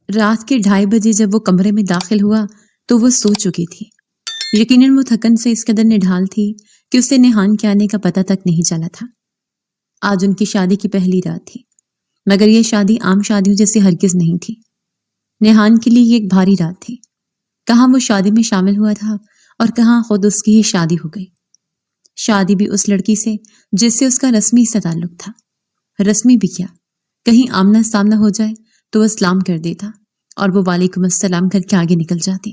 رات کے 2:30 بجے جب وہ کمرے میں داخل ہوا تو وہ سو چکی تھی۔ یقیناً وہ تھکن سے اس قدر نڈھال تھی کہ اسے نیہان کے آنے کا پتہ تک نہیں چلا تھا۔ آج ان کی شادی کی پہلی رات تھی، مگر یہ شادی عام شادیوں جیسی ہرگز نہیں تھی۔ نیہان کے لیے یہ ایک بھاری رات تھی۔ کہاں وہ شادی میں شامل ہوا تھا اور کہاں خود اس کی ہی شادی ہو گئی۔ شادی بھی اس لڑکی سے جس سے اس کا رسمی سا تعلق تھا۔ رسمی بھی کیا، کہیں آمنا سامنا ہو جائے تو وہ سلام کر دیتا اور وہ وعلیکم السلام کر کے آگے نکل جاتی۔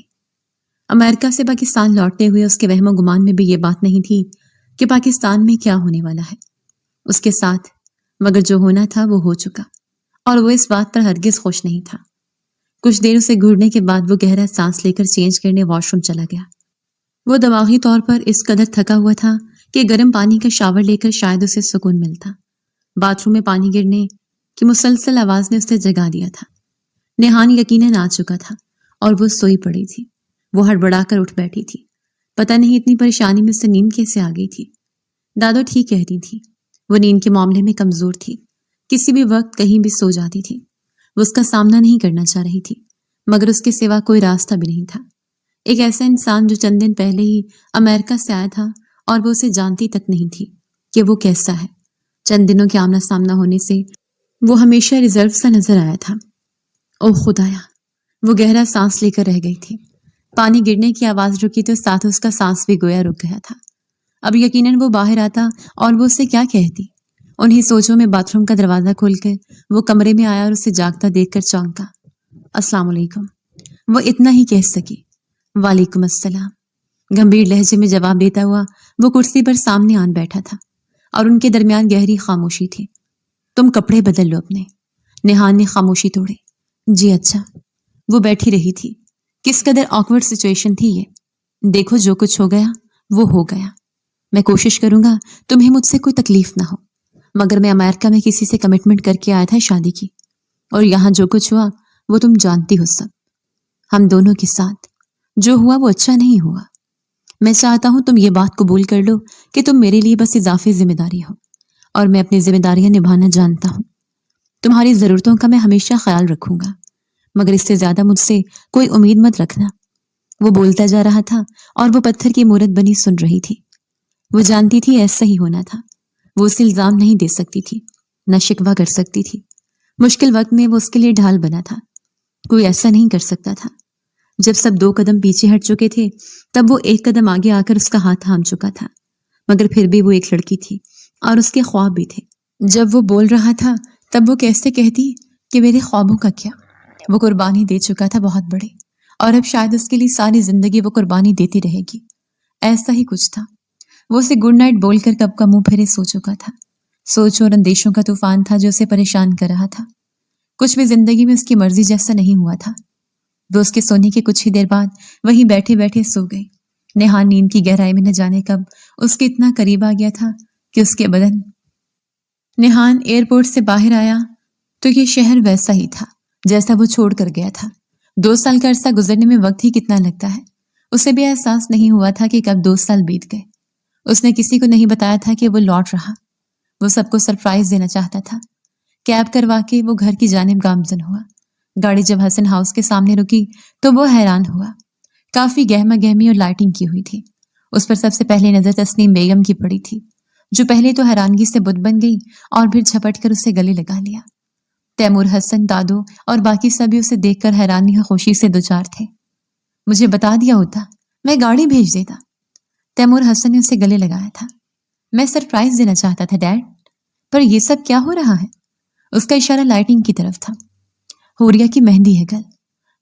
امریکہ سے پاکستان لوٹتے ہوئے اس کے وہم و گمان میں بھی یہ بات نہیں تھی کہ پاکستان میں کیا ہونے والا ہے اس کے ساتھ، مگر جو ہونا تھا وہ ہو چکا اور وہ اس بات پر ہرگز خوش نہیں تھا۔ کچھ دیر اسے گھورنے کے بعد وہ گہرا سانس لے کر چینج کرنے واش روم چلا گیا۔ وہ دماغی طور پر اس قدر تھکا ہوا تھا کہ گرم پانی کا شاور لے کر شاید اسے سکون ملتا۔ باتھ روم میں پانی گرنے کی مسلسل آواز نے اسے جگا دیا تھا۔ نیہان یقیناً آ چکا تھا اور وہ سوئی پڑی تھی۔ وہ ہڑبڑا کر اٹھ بیٹھی تھی۔ پتہ نہیں اتنی پریشانی میں سے نیند کیسے آ گئی تھی۔ دادو ٹھیک کہہ رہی تھی، وہ نیند کے معاملے میں کمزور تھی، کسی بھی وقت کہیں بھی سو جاتی تھی۔ وہ اس کا سامنا نہیں کرنا چاہ رہی تھی، مگر اس کے سوا کوئی راستہ بھی نہیں تھا۔ ایک ایسا انسان جو چند دن پہلے ہی امریکہ سے آیا تھا اور وہ اسے جانتی تک نہیں تھی کہ وہ کیسا ہے۔ چند دنوں کے آمنا سامنا ہونے سے وہ ہمیشہ ریزرو سا نظر آیا تھا۔ اوہ خدایا، وہ گہرا سانس لے کر رہ گئی تھی۔ پانی گرنے کی آواز رکی تو ساتھ اس کا سانس بھی گویا رک گیا تھا۔ اب یقیناً وہ باہر آتا اور وہ اسے کیا کہتی۔ انہیں سوچوں میں باتھ روم کا دروازہ کھول کر وہ کمرے میں آیا اور اسے جاگتا دیکھ کر چونکا۔ السلام علیکم، وہ اتنا ہی کہہ سکی۔ وعلیکم السلام، گمبھیر لہجے میں جواب دیتا ہوا وہ کرسی پر سامنے آن بیٹھا تھا اور ان کے درمیان گہری خاموشی تھی۔ تم کپڑے بدل لو اپنے۔ نیہان نے خاموشی توڑی۔ جی اچھا۔ وہ بیٹھی رہی تھی۔ کس قدر آکورڈ سچویشن تھی یہ۔ دیکھو جو کچھ ہو گیا وہ ہو گیا۔ میں کوشش کروں گا تمہیں مجھ سے کوئی تکلیف نہ ہو، مگر میں امریکہ میں کسی سے کمٹمنٹ کر کے آیا تھا شادی کی، اور یہاں جو کچھ ہوا وہ تم جانتی ہو سب۔ ہم دونوں کے ساتھ جو ہوا وہ اچھا نہیں ہوا۔ میں چاہتا ہوں تم یہ بات قبول کر لو کہ تم میرے لیے بس اضافی ذمہ داری ہو، اور میں اپنی ذمہ داریاں نبھانا جانتا ہوں۔ تمہاری ضرورتوں کا میں ہمیشہ خیال رکھوں گا، مگر اس سے زیادہ مجھ سے کوئی امید مت رکھنا۔ وہ بولتا جا رہا تھا اور وہ پتھر کی مورت بنی سن رہی تھی۔ وہ جانتی تھی ایسا ہی ہونا تھا۔ وہ اسے الزام نہیں دے سکتی تھی، نہ شکوہ کر سکتی تھی۔ مشکل وقت میں وہ اس کے لیے ڈھال بنا تھا۔ کوئی ایسا نہیں کر سکتا تھا۔ جب سب 2 قدم پیچھے ہٹ چکے تھے تب وہ 1 قدم آگے آ کر اس کا ہاتھ تھام چکا تھا، مگر پھر بھی وہ ایک لڑکی تھی اور اس کے خواب بھی تھے۔ جب وہ بول رہا تھا تب وہ کیسے کہتی کہ میرے خوابوں کا کیا؟ وہ قربانی دے چکا تھا بہت بڑی، اور اب شاید اس کے لیے ساری زندگی وہ قربانی دیتی رہے گی۔ ایسا ہی کچھ تھا۔ وہ اسے گڈ نائٹ بول کر کب کا منہ پھیرے سو چکا تھا۔ سوچ اور اندیشوں کا طوفان تھا جو اسے پریشان کر رہا تھا۔ کچھ بھی زندگی میں اس کی مرضی جیسا نہیں ہوا تھا۔ وہ اس کے سونے کے کچھ ہی دیر بعد وہیں بیٹھے بیٹھے سو گئی۔ نیہان نیند کی گہرائی میں نہ جانے کب اس کے اتنا قریب آ گیا تھا کہ اس کے بدن۔ نیہان ایئرپورٹ سے باہر آیا تو یہ شہر ویسا ہی تھا جیسا وہ چھوڑ کر گیا تھا۔ 2 سال کا عرصہ گزرنے میں وقت ہی کتنا لگتا ہے۔ اسے بھی احساس نہیں ہوا تھا کہ کب 2 سال بیت گئے۔ اس نے کسی کو نہیں بتایا تھا کہ وہ لوٹ رہا۔ وہ سب کو سرپرائز دینا چاہتا تھا۔ کیب کروا کے وہ گھر کی جانب گامزن ہوا۔ گاڑی جب حسن ہاؤس کے سامنے رکی تو وہ حیران ہوا۔ کافی گہما گہمی اور لائٹنگ کی ہوئی تھی۔ اس پر سب سے پہلے نظر تسنیم بیگم کی پڑی تھی، جو پہلے تو حیرانگی سے بت بن گئی اور پھر جھپٹ کر اسے گلے لگا لیا۔ تیمور، حسن، دادو اور باقی سبھی اسے دیکھ کر حیرانی اور خوشی سے دوچار تھے۔ مجھے بتا دیا ہوتا، میں گاڑی بھیج دیتا۔ تیمور حسن نے اسے گلے لگایا تھا۔ میں سرپرائز دینا چاہتا تھا ڈیڈ، پر یہ سب کیا ہو رہا ہے؟ اس کا اشارہ لائٹنگ کی طرف تھا۔ حوریہ کی مہندی ہے کل،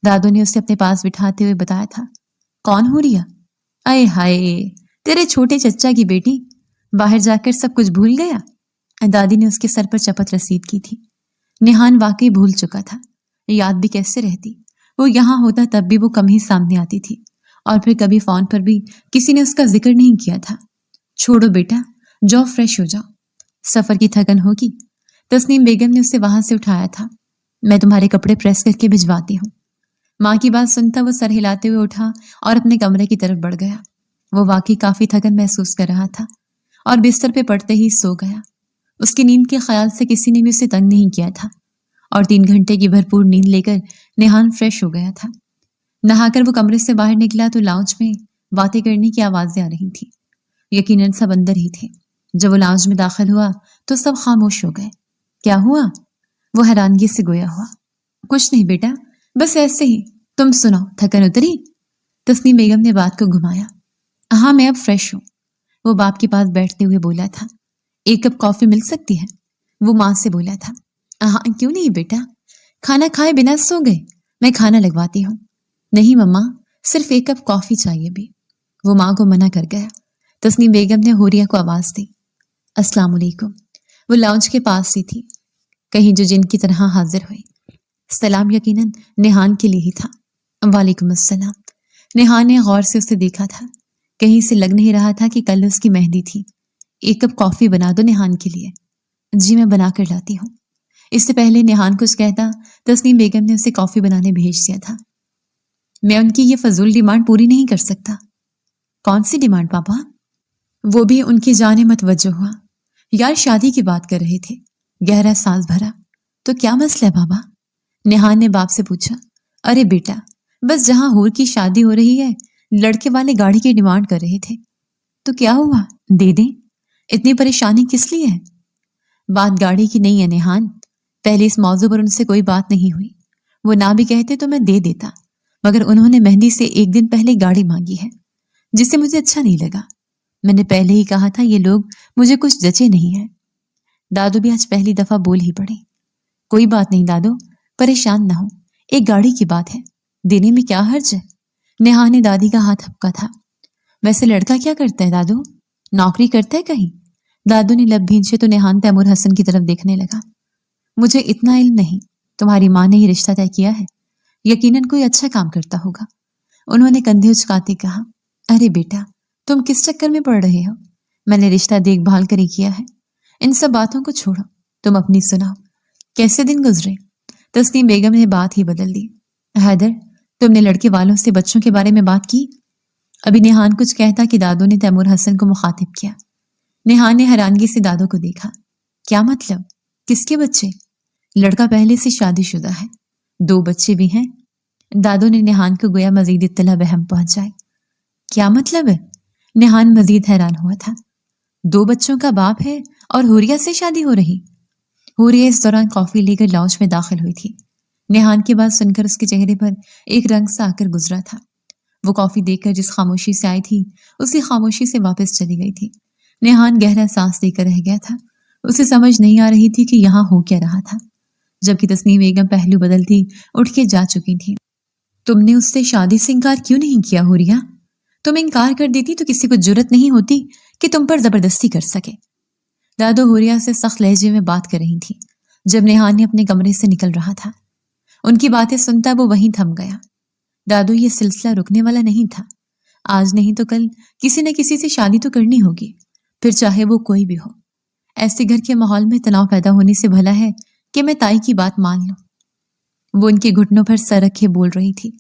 دادو نے اسے اپنے پاس بٹھاتے ہوئے بتایا تھا۔ کون حوریہ؟ اے ہائے، تیرے چھوٹے چچا کی بیٹی۔ باہر جا کر سب کچھ بھول گیا؟ دادی نے اس کے سر پر چپت رسید کی تھی۔ نیہان واقعی بھول چکا تھا۔ یاد بھی کیسے رہتی؟ وہ یہاں ہوتا تب بھی وہ کم ہی سامنے آتی تھی، اور پھر کبھی فون پر بھی کسی نے اس کا ذکر نہیں کیا تھا۔ چھوڑو بیٹا، جاؤ فریش ہو جاؤ، سفر کی تھکن ہوگی۔ تسنیم بیگم نے اسے وہاں سے اٹھایا تھا۔ میں تمہارے کپڑے پریس کر کے بھجواتی ہوں۔ ماں کی بات سنتا وہ سر ہلاتے ہوئے اٹھا اور اپنے کمرے کی طرف بڑھ گیا۔ وہ واقعی کافی تھکن محسوس کر رہا تھا اور بستر پہ پڑتے ہی سو گیا۔ اس کی نیند کے خیال سے کسی نے بھی اسے تنگ نہیں کیا تھا، और 3 घंटे की भरपूर नींद लेकर नेहान फ्रेश हो गया था। नहाकर वो कमरे से बाहर निकला तो लाउंज में बातें करने की आवाजें आ रही थी। यकीनन सब अंदर ही थे। जब वो लाउंज में दाखिल हुआ तो सब खामोश हो गए। क्या हुआ? वो हैरानगी से गोया हुआ। कुछ नहीं बेटा, बस ऐसे ही। तुम सुनो, थकन उतरी? तस्नीम बेगम ने बात को घुमाया। हाँ, मैं अब फ्रेश हूँ, वो बाप के पास बैठते हुए बोला था। एक कप कॉफी मिल सकती है? वो माँ से बोला था। हाँ, क्यों नहीं बेटा, खाना खाए बिना सो गए? मैं खाना लगवाती हूँ। नहीं मम्मा, सिर्फ एक कप कॉफी चाहिए भी। वो माँ को मना कर गया। तस्नीम बेगम ने होरिया को आवाज दी। अस्सलाम वालेकुम। वो लाउंज के पास ही थी, कहीं जो जिनकी तरह हाजिर हुई। सलाम यकीनन नेहान के लिए ही था। वालेकुम अस्सलाम। नेहान ने गौर से उसे देखा था। कहीं से लग नहीं रहा था कि कल उसकी मेहंदी थी। एक कप कॉफी बना दो नेहान के लिए। जी मैं बना कर लाती हूँ। इससे पहले नेहान कुछ कहता, तस्नीम बेगम ने उसे कॉफी बनाने भेज दिया था। मैं उनकी ये फजूल डिमांड पूरी नहीं कर सकता। कौन सी डिमांड पापा? वो भी उनकी जाने मतवज्जो हुआ। यार शादी की बात कर रहे थे। गहरा सांस भरा। तो क्या मसला है बाबा? नेहान ने बाप से पूछा। अरे बेटा, बस जहां हूर की शादी हो रही है, लड़के वाले गाड़ी की डिमांड कर रहे थे। तो क्या हुआ, दे दें? इतनी परेशानी किस लिए है? बात गाड़ी की नहीं है नेहान। पहले इस मौजू पर उनसे कोई बात नहीं हुई। वो ना भी कहते तो मैं दे देता, मगर उन्होंने मेहंदी से एक दिन पहले गाड़ी मांगी है, जिससे मुझे अच्छा नहीं लगा। मैंने पहले ही कहा था ये लोग मुझे कुछ जचे नहीं है। दादू भी आज पहली दफा बोल ही पड़े। कोई बात नहीं दादू, परेशान ना हो, एक गाड़ी की बात है, देने में क्या हर्ज है? नेहा ने दादी का हाथ हपका था। वैसे लड़का क्या करता है दादू? नौकरी करता है कहीं? दादू ने लब भींचे तो नेहान तैमूर हसन की तरफ देखने लगा। मुझे इतना इल्म नहीं, तुम्हारी माँ ने ही रिश्ता तय किया है, यकीनन कोई अच्छा काम करता होगा। उन्होंने कंधे उचकाते कहा। अरे बेटा, तुम किस चक्कर में पड़ रहे हो? मैंने रिश्ता देखभाल कर ही किया है। इन सब बातों को छोड़ो, तुम अपनी सुनाओ, कैसे दिन गुजरे? तस्नीम बेगम ने बात ही बदल दी। हैदर, तुमने लड़के वालों से बच्चों के बारे में बात की? अभी नेहान कुछ कहता कि दादू ने तैमूर हसन को मुखातिब किया। नेहान ने हैरानगी से दादू को देखा। क्या मतलब? किसके बच्चे? लड़का पहले से शादीशुदा है, 2 बच्चे भी हैं। दादू ने नेहान को गोया मजीद इत्तला बहम पहुंचाई। क्या मतलब है? नेहान मजीद हैरान हुआ था। 2 बच्चों का बाप है और हुरिया से शादी हो रही? हुरिया इस दौरान कॉफी लेकर लाउंज में दाखिल हुई थी। नेहान की बात सुनकर उसके चेहरे पर एक रंग सा आकर गुजरा था। वो कॉफी देखकर जिस खामोशी से आई थी, उसी खामोशी से वापस चली गई थी। नेहान गहरा सांस लेकर रह गया था। उसे समझ नहीं आ रही थी कि यहाँ हो क्या रहा था, जबकि तस्नीम बेगम पहलू बदलती उठ के जा चुकी थी। तुमने उससे शादी से इनकार क्यों नहीं किया हुरिया? तुम इनकार कर देती तो किसी को जुर्रत नहीं होती कि तुम पर जबरदस्ती कर सके। दादू हुरिया से सख्त लहजे में बात कर रही थी जब नेहान ने अपने कमरे से निकल रहा था। उनकी बातें सुनता वो वहीं थम गया। दादू ये सिलसिला रुकने वाला नहीं था। आज नहीं तो कल किसी न किसी से शादी तो करनी होगी, फिर चाहे वो कोई भी हो। ऐसे घर के माहौल में तनाव पैदा होने से भला है कि मैं ताई की बात मान लूं। वो उनके घुटनों पर सर रखे बोल रही थी।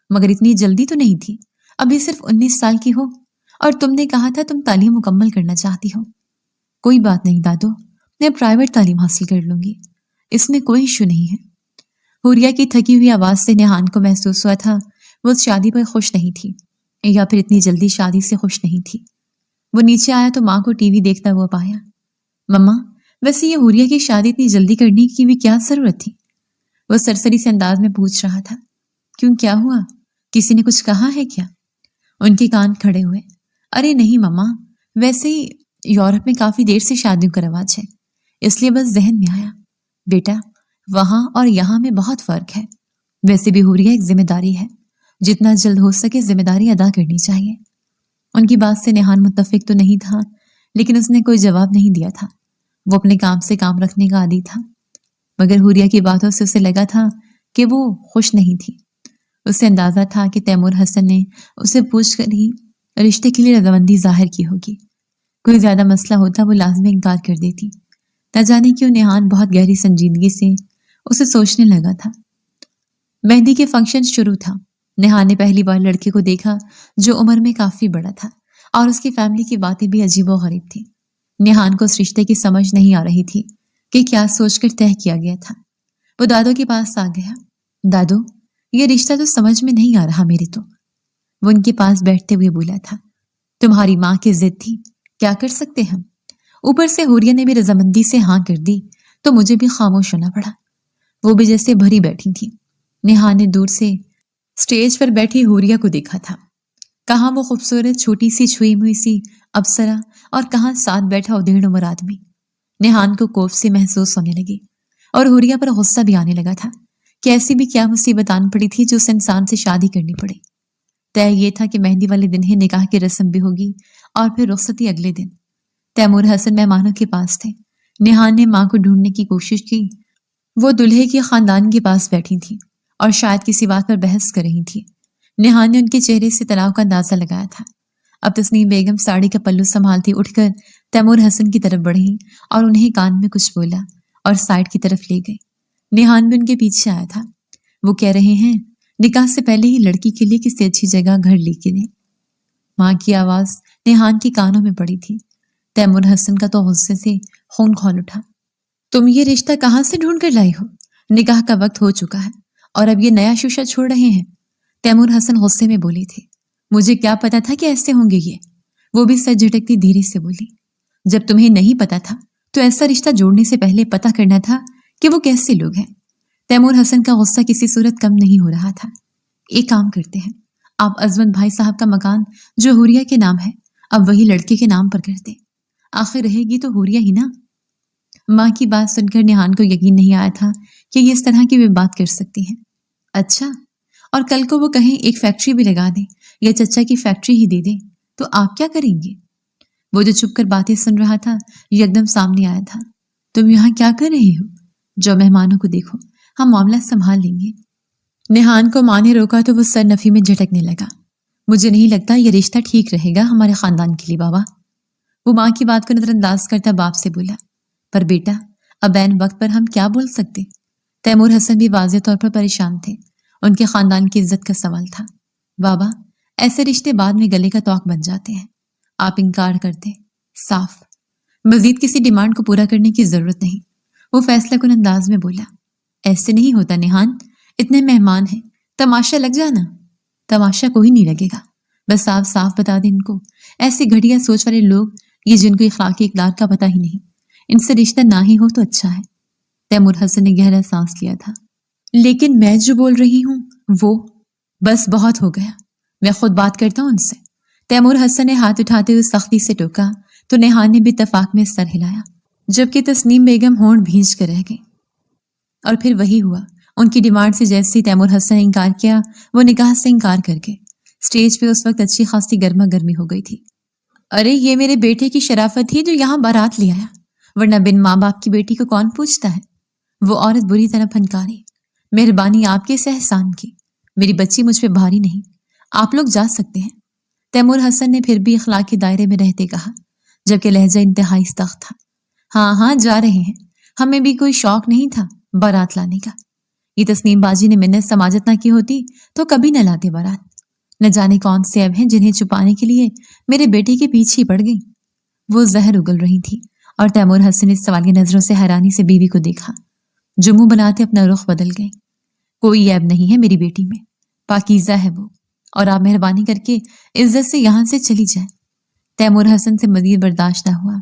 मगर इतनी जल्दी तो नहीं थी, अभी सिर्फ 19 साल की हो और तुमने कहा था तुम तालीम मुकम्मल करना चाहती हो। कोई बात नहीं दादू, मैं प्राइवेट तालीम हासिल कर लूंगी, इसमें कोई इशू नहीं है। हुरिया की थकी हुई आवाज से नेहान को महसूस हुआ था वो उस शादी पर खुश नहीं थी, या फिर इतनी जल्दी शादी से खुश नहीं थी। वो नीचे आया तो माँ को टीवी देखता हुआ पाया। मम्मा, वैसे ये हुरिया की शादी इतनी जल्दी करने की भी क्या जरूरत थी? वो सरसरी से अंदाज में पूछ रहा था। क्यों, क्या हुआ? किसी ने कुछ कहा है क्या? उनके कान खड़े हुए। अरे नहीं मम्मा, वैसे ही यूरोप में काफी देर से शादियों का रवाज है, इसलिए बस जहन में आया। बेटा, वहां और यहाँ में बहुत फर्क है। वैसे भी हुरिया एक जिम्मेदारी है, जितना जल्द हो सके जिम्मेदारी अदा करनी चाहिए। उनकी बात से नेहान मुत्तफिक तो नहीं था, लेकिन उसने कोई जवाब नहीं दिया था। वो अपने काम से काम रखने का आदी था। मगर हुरिया की बातों से उसे लगा था कि वो खुश नहीं थी। उसे अंदाजा था कि तैमूर हसन ने उसे पूछकर ही रिश्ते के लिए रजामंदी जाहिर की होगी। कोई ज्यादा मसला होता वो लाजमी इनकार कर देती। न जाने क्यों नेहान बहुत गहरी संजीदगी से उसे सोचने लगा था। मेहंदी के फंक्शन शुरू था। नेहान ने पहली बार लड़के को देखा जो उम्र में काफी बड़ा था और उसकी फैमिली की बातें भी अजीबोगरीब थी। नेहान को उस रिश्ते की समझ नहीं आ रही थी कि क्या सोचकर तय किया गया था। وہ دادو کے پاس آ گیا۔ دادو، یہ رشتہ تو سمجھ میں نہیں آ رہا میرے تو، وہ ان کے پاس بیٹھتے ہوئے بولا تھا۔ تمہاری ماں کی ضد تھی، کیا کر سکتے ہم؟ اوپر سے حوریہ نے بھی رضامندی سے ہاں کر دی تو مجھے بھی خاموش ہونا پڑا۔ وہ بھی جیسے بھری بیٹھی تھی۔ نیہا نے دور سے سٹیج پر بیٹھی حوریہ کو دیکھا تھا، کہاں وہ خوبصورت چھوٹی سی چھوئی ہوئی سی ابصرا اور کہاں ساتھ بیٹھا ادھیڑ عمر آدمی۔ نیہان کو کوف سے محسوس ہونے لگی اور حوریہ پر غصہ بھی آنے لگا تھا کہ ایسی بھی کیا مصیبت آن پڑی تھی جو اس انسان سے شادی کرنی پڑے۔ طے یہ تھا کہ مہندی والے دن ہی نکاح کی رسم بھی ہوگی اور پھر رخصتی اگلے دن۔ تیمور حسن مہمانوں کے پاس تھے۔ نیہان نے ماں کو ڈھونڈنے کی کوشش کی، وہ دلہے کے خاندان کے پاس بیٹھی تھی اور شاید کسی بات پر بحث کر رہی تھی۔ نیہان نے ان کے چہرے سے تناؤ کا اندازہ لگایا تھا۔ اب تسنیم بیگم ساڑی کا پلو سنبھالتی اٹھ کر تیمور حسن کی طرف بڑھی اور انہیں کان میں کچھ بولا اور سائڈ کی طرف لے گئی۔ نیہان بھی ان کے پیچھے آیا تھا۔ وہ کہہ رہے ہیں نکاح سے پہلے ہی لڑکی کے لیے کسی اچھی جگہ گھر لے کے دیں۔ ماں کی آواز نیہان کے کانوں میں پڑی تھی۔ تیمور حسن کا تو غصے سے خون کھول اٹھا۔ تم یہ رشتہ کہاں سے ڈھونڈ کر لائی ہو؟ نکاح کا وقت ہو چکا ہے اور اب یہ نیا شوشہ چھوڑ رہے ہیں۔ تیمور حسن غصے میں بولی تھی۔ مجھے کیا پتا تھا کہ ایسے ہوں گے یہ؟ وہ بھی سر جھٹکتی دھیرے سے بولی۔ جب تمہیں نہیں پتا تھا تو ایسا رشتہ جوڑنے سے پہلے پتا کرنا تھا کہ وہ کیسے لوگ ہیں۔ تیمور حسن کا غصہ کسی صورت کم نہیں ہو رہا تھا۔ ایک کام کرتے ہیں، آپ عظمت بھائی صاحب کا مکان جو حوریہ کے نام ہے اب وہی لڑکے کے نام پر کر دیں، آخر رہے گی تو حوریہ ہی نا۔ ماں کی بات سن کر نیہان کو یقین نہیں آیا تھا کہ یہ اس طرح کی بھی بات کر سکتی ہیں۔ اچھا، اور کل کو وہ کہیں ایک فیکٹری بھی لگا دیں یا چچا کی فیکٹری ہی دے دیں تو آپ کیا کریں گے؟ وہ جو چپ کر باتیں سن رہا تھا یکدم سامنے آیا تھا۔ تم یہاں کیا کر رہے ہو؟ جو مہمانوں کو دیکھو، ہم معاملہ سنبھال لیں گے۔ نیہان کو ماں نے روکا تو وہ سر نفی میں جھٹکنے لگا۔ مجھے نہیں لگتا یہ رشتہ ٹھیک رہے گا ہمارے خاندان کے لیے بابا۔ وہ ماں کی بات کو نظر انداز کرتا باپ سے بولا۔ پر بیٹا، اب عین وقت پر ہم کیا بول سکتے؟ تیمور حسن بھی واضح طور پر پریشان تھے۔ ان کے خاندان کی عزت کا سوال تھا۔ بابا، ایسے رشتے بعد میں گلے کا توق بن جاتے ہیں، آپ انکار کر دیں، صاف۔ مزید کسی ڈیمانڈ کو پورا کرنے کی ضرورت نہیں، وہ فیصلہ کن انداز میں بولا۔ ایسے نہیں ہوتا نیہان، اتنے مہمان ہیں، تماشا لگ جانا۔ تماشا کوئی نہیں لگے گا، بس آپ صاف بتا دیں ان کو۔ ایسی گھٹیا سوچ والے لوگ یہ جن کو اخلاقی اقدار کا پتہ ہی نہیں، ان سے رشتہ نہ ہی ہو تو اچھا ہے۔ تیمور حسن نے گہرا سانس لیا تھا۔ لیکن میں جو بول رہی ہوں وہ… بس بہت ہو گیا، میں خود بات کرتا ہوں ان سے۔ تیمور حسن نے ہاتھ اٹھاتے ہوئے سختی سے ٹوکا تو نیہان نے بھی اتفاق میں سر ہلایا، جبکہ تسنیم بیگم ہونٹ بھینج کر رہ گئی۔ اور پھر وہی ہوا، ان کی ڈیمانڈ سے جیسے ہی تیمور حسن نے انکار کیا وہ نکاح سے انکار کر گئے۔ سٹیج پہ اس وقت اچھی خاصی گرما گرمی ہو گئی تھی۔ ارے یہ میرے بیٹے کی شرافت تھی جو یہاں بارات لے آیا، ورنہ بن ماں باپ کی بیٹی کو کون پوچھتا ہے؟ وہ عورت بری طرح پھنکاری۔ مہربانی آپ کے اس احسان کی، میری بچی مجھ پہ بھاری نہیں، آپ لوگ جا سکتے ہیں۔ تیمور حسن نے پھر بھی اخلاق کے دائرے میں رہتے کہا، جبکہ لہجہ انتہائی سخت تھا۔ ہاں ہاں جا رہے ہیں، ہمیں بھی کوئی شوق نہیں تھا بارات لانے کا۔ یہ تسنیم باجی نے منت سماجت نہ کی ہوتی تو کبھی نہ لاتے بارات۔ نہ جانے کون سے عیب ہیں جنہیں چھپانے کے لیے میرے بیٹے کے پیچھے پڑ گئی۔ وہ زہر اگل رہی تھی اور تیمور حسن نے سوالیہ نظروں سے حیرانی سے بیوی کو دیکھا، جو منہ بناتے اپنا رخ بدل گئی۔ کوئی عیب نہیں ہے میری بیٹی میں، پاکیزہ ہے وہ، اور آپ مہربانی کر کے عزت سے یہاں سے چلی جائیں۔ تیمور حسن سے مزید برداشت نہ ہوا۔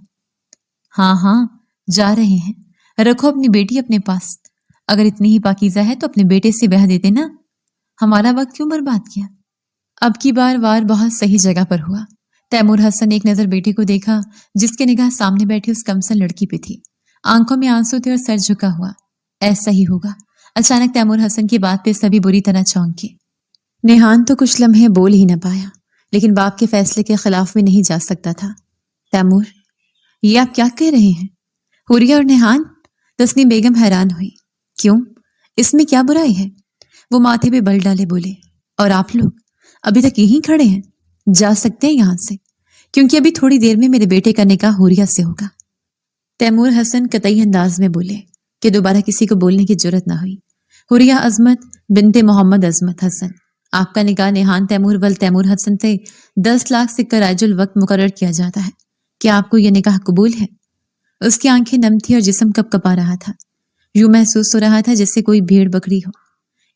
ہاں ہاں جا رہے ہیں، رکھو اپنی بیٹی اپنے پاس، اگر اتنی ہی پاکیزہ ہے تو اپنے بیٹے سے بیاہ دیتے نا، ہمارا وقت کیوں برباد کیا؟ اب کی بار وار بہت صحیح جگہ پر ہوا۔ تیمور حسن نے ایک نظر بیٹے کو دیکھا جس کی نگاہ سامنے بیٹھی اس کمسن لڑکی پہ تھی، آنکھوں میں آنسو تھے اور سر جھکا ہوا۔ ایسا ہی ہوگا۔ اچانک تیمور حسن کی بات پہ سبھی بری طرح چونکے۔ نیہان تو کچھ لمحے بول ہی نہ پایا، لیکن باپ کے فیصلے کے خلاف بھی نہیں جا سکتا تھا۔ تیمور، یہ آپ کیا کہہ رہے ہیں؟ حوریہ اور نیہان؟ تسنیم بیگم حیران ہوئی۔ کیوں؟ اس میں کیا برائی ہے؟ وہ ماتھے پہ بل ڈالے بولے۔ اور آپ لوگ ابھی تک یہیں کھڑے ہیں؟ جا سکتے ہیں یہاں سے، کیونکہ ابھی تھوڑی دیر میں میرے بیٹے کا نکاح حوریہ سے ہوگا۔ تیمور حسن قطعی انداز میں بولے کہ دوبارہ کسی کو بولنے کی جرت نہ ہوئی۔ حوریہ عظمت بنت محمد عظمت حسن، آپ کا نکاح نیہان تیمور ول تیمور حسن سے 10 لاکھ سکہ رائج الوقت مقرر کیا جاتا ہے۔ کیا آپ کو یہ نکاح قبول ہے؟ اس کی آنکھیں نم تھی اور جسم کپ کپا رہا تھا۔ यूं महसूस हो रहा था जैसे कोई भेड़ बकरी हो,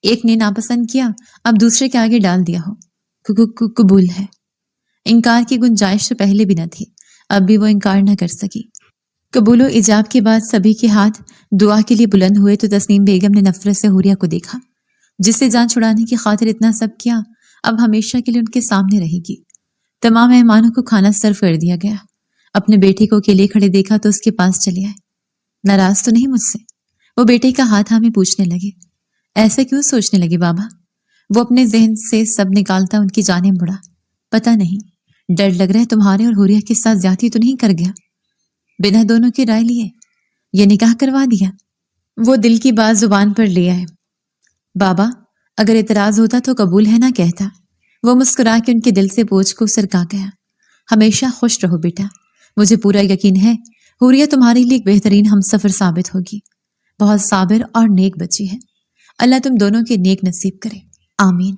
एक ने नापसंद किया, अब दूसरे के आगे डाल दिया हो। कबूल है। इनकार की गुंजाइश तो पहले भी न थी, अब भी वो इनकार न कर सकी। कबूलो इजाब के बाद सभी के हाथ दुआ के लिए बुलंद हुए तो तस्नीम बेगम ने नफरत से हुरिया को देखा, जिससे जान छुड़ाने की खातिर इतना सब किया, अब हमेशा के लिए उनके सामने रहेगी। तमाम मेहमानों को खाना सर्व कर दिया गया। अपने बेटे को अकेले खड़े देखा तो उसके पास चले आए। नाराज तो नहीं मुझसे? वो बेटे का हाथ हमें पूछने लगे। ऐसा क्यों सोचने लगे बाबा? वो अपने जहन से सब निकालता उनकी जानिब मुड़ा। पता नहीं, डर लग रहा है तुम्हारे और हुरिया के साथ ज्यादती तो नहीं कर गया? बिना दोनों की राय लिए ये निकाह करवा दिया? वो दिल की बात जुबान पर ले आए। बाबा, अगर इतराज होता तो कबूल है ना कहता। वो मुस्कुरा के उनके दिल से बोझ को सरका गया। हमेशा खुश रहो बेटा, मुझे पूरा यकीन है हुरिया तुम्हारे लिए एक बेहतरीन हमसफर साबित होगी। बहुत साबिर और नेक बच्ची है। अल्लाह तुम दोनों के नेक नसीब करे, आमीन।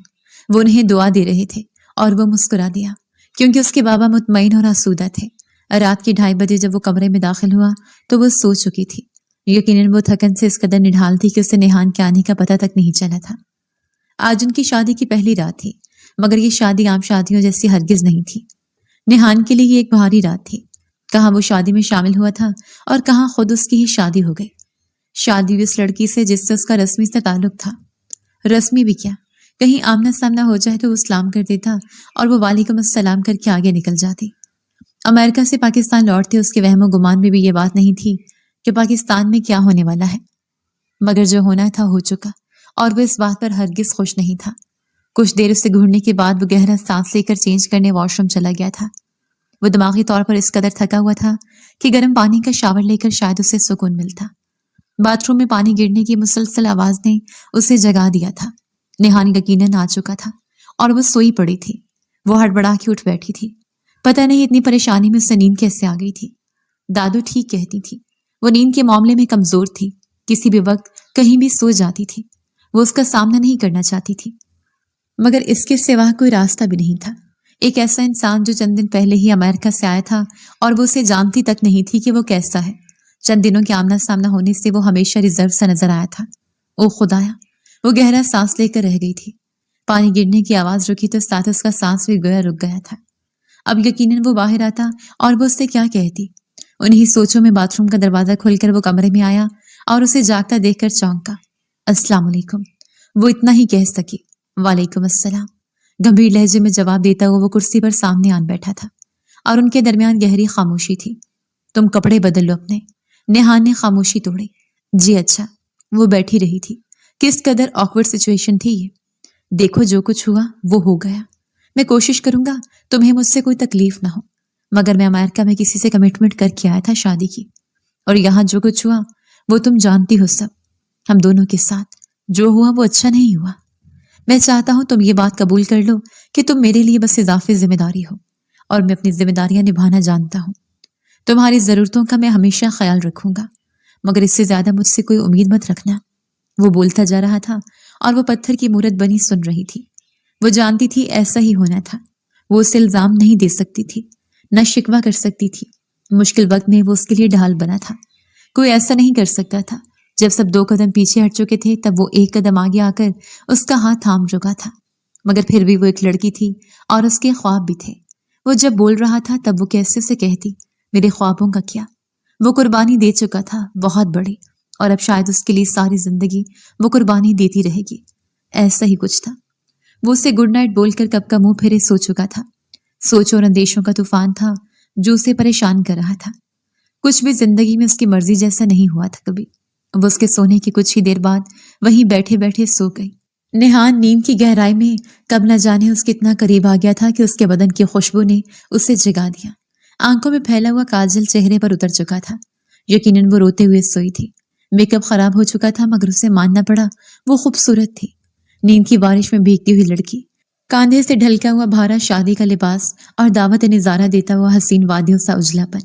वो उन्हें दुआ दे रहे थे और वो मुस्कुरा दिया, क्योंकि उसके बाबा मुतमईन और आसूदा थे। रात के 2:30 बजे जब वो कमरे में दाखिल हुआ तो वो सो चुकी थी। यकीनन वो थकन से इस कदर निढाल थी कि उसे नेहान के आने का पता तक नहीं चला था। आज उनकी शादी की पहली रात थी, मगर ये शादी आम शादियों जैसी हरगिज नहीं थी। नेहान के लिए ये एक भारी रात थी। कहाँ वो शादी में शामिल हुआ था और कहाँ खुद उसकी ही शादी हो गई। शादी उस लड़की से जिससे उसका रस्मी से ताल्लुक था। रस्मी भी क्या, कहीं आमना सामना हो जाए तो वो सलाम कर देता और वो वालेकुम अस्सलाम करके आगे निकल जाती। अमेरिका से पाकिस्तान लौटते उसके वहमो गुमान में भी ये बात नहीं थी कि पाकिस्तान में क्या होने वाला है, मगर जो होना था हो चुका और वो इस बात पर हरगिज खुश नहीं था। कुछ देर उसे घूरने के बाद वो गहरा सांस लेकर चेंज करने वॉशरूम चला गया था। वो दिमागी तौर पर इस कदर थका हुआ था कि गर्म पानी का शावर लेकर शायद उसे सुकून मिलता। बाथरूम में पानी गिरने की मुसलसल आवाज ने उसे जगा दिया था। नेहान यकीनन आ चुका था और वो सोई पड़ी थी। वो हड़बड़ा के उठ बैठी थी। पता नहीं इतनी परेशानी में उसे नींद कैसे आ गई थी। दादू ठीक कहती थी, वो नींद के मामले में कमजोर थी, किसी भी वक्त कहीं भी सो जाती थी। वो उसका सामना नहीं करना चाहती थी, मगर इसके सिवा कोई रास्ता भी नहीं था। एक ऐसा इंसान जो चंद दिन पहले ही अमेरिका से आया था और वो उसे जानती तक नहीं थी कि वो कैसा है। चंद दिनों के आमना सामना होने से वो हमेशा रिजर्व सा नजर आया था। ओ खुदाया, वो गहरा सांस लेकर रह गई थी। पानी गिरने की आवाज रुकी तो साथ उसका सांस भी गोया रुक गया था। अब यकीनन वो बाहर आता और वो उससे क्या कहती। उन्हीं सोचों में बाथरूम का दरवाजा खुलकर वो कमरे में आया और उसे जागता देखकर चौंका। अस्सलाम वालेकुम, वो इतना ही कह सकी। वालेकुम अस्सलाम, गंभीर लहजे में जवाब देता हुआ वो कुर्सी पर सामने आन बैठा था और उनके दरमियान गहरी खामोशी थी। तुम कपड़े बदल लो अपने। नेहान ने खामोशी तोड़ी। जी अच्छा। वो बैठी रही थी। किस कदर ऑकवर्ड सिचुएशन थी ये। देखो जो कुछ हुआ वो हो गया। मैं कोशिश करूंगा तुम्हें मुझसे कोई तकलीफ ना हो, मगर मैं अमेरिका में किसी से कमिटमेंट करके आया था शादी की, और यहाँ जो कुछ हुआ वो तुम जानती हो सब। हम दोनों के साथ जो हुआ वो अच्छा नहीं हुआ। मैं चाहता हूं तुम ये बात कबूल कर लो कि तुम मेरे लिए बस इजाफी जिम्मेदारी हो और मैं अपनी जिम्मेदारियां निभाना जानता हूं। तुम्हारी जरूरतों का मैं हमेशा ख्याल रखूंगा, मगर इससे ज्यादा मुझसे कोई उम्मीद मत रखना। वो बोलता जा रहा था और वो पत्थर की मूरत बनी सुन रही थी। वो जानती थी ऐसा ही होना था। वो उसे इल्जाम नहीं दे सकती थी, न शिकवा कर सकती थी। मुश्किल वक्त में वो उसके लिए ढाल बना था। कोई ऐसा नहीं कर सकता था। जब सब 2 कदम पीछे हट चुके थे तब वो 1 कदम आगे आकर उसका हाथ थाम चुका था। मगर फिर भी वो एक लड़की थी और उसके ख्वाब भी थे। वो जब बोल रहा था तब वो कैसे उसे कहती, मेरे ख्वाबों का क्या। वो कुर्बानी दे चुका था, बहुत बड़ी, और अब शायद उसके लिए सारी जिंदगी वो कुर्बानी देती रहेगी। ऐसा ही कुछ था। वो उसे गुड नाइट बोलकर कब का मुंह फेरे सो चुका था। सोच और अंदेशों का तूफान था जो उसे परेशान कर रहा था। कुछ भी जिंदगी में उसकी मर्जी जैसा नहीं हुआ था कभी। वो उसके सोने की कुछ ही देर बाद वहीं बैठे बैठे सो गई। नेहान नींद की गहराई में कब न जाने उसके इतना करीब आ गया था कि उसके बदन की खुशबू ने उसे जगा दिया। आंखों में फैला हुआ काजल चेहरे पर उतर चुका था। यकीनन वो रोते हुए सोई थी। मेकअप खराब हो चुका था, मगर उसे मानना पड़ा वो खूबसूरत थी। नींद की बारिश में भीगती हुई लड़की, कांधे से ढलका हुआ भारा शादी का लिबास और दावत नजारा देता हुआ हसीन वादियों सा उजलापन।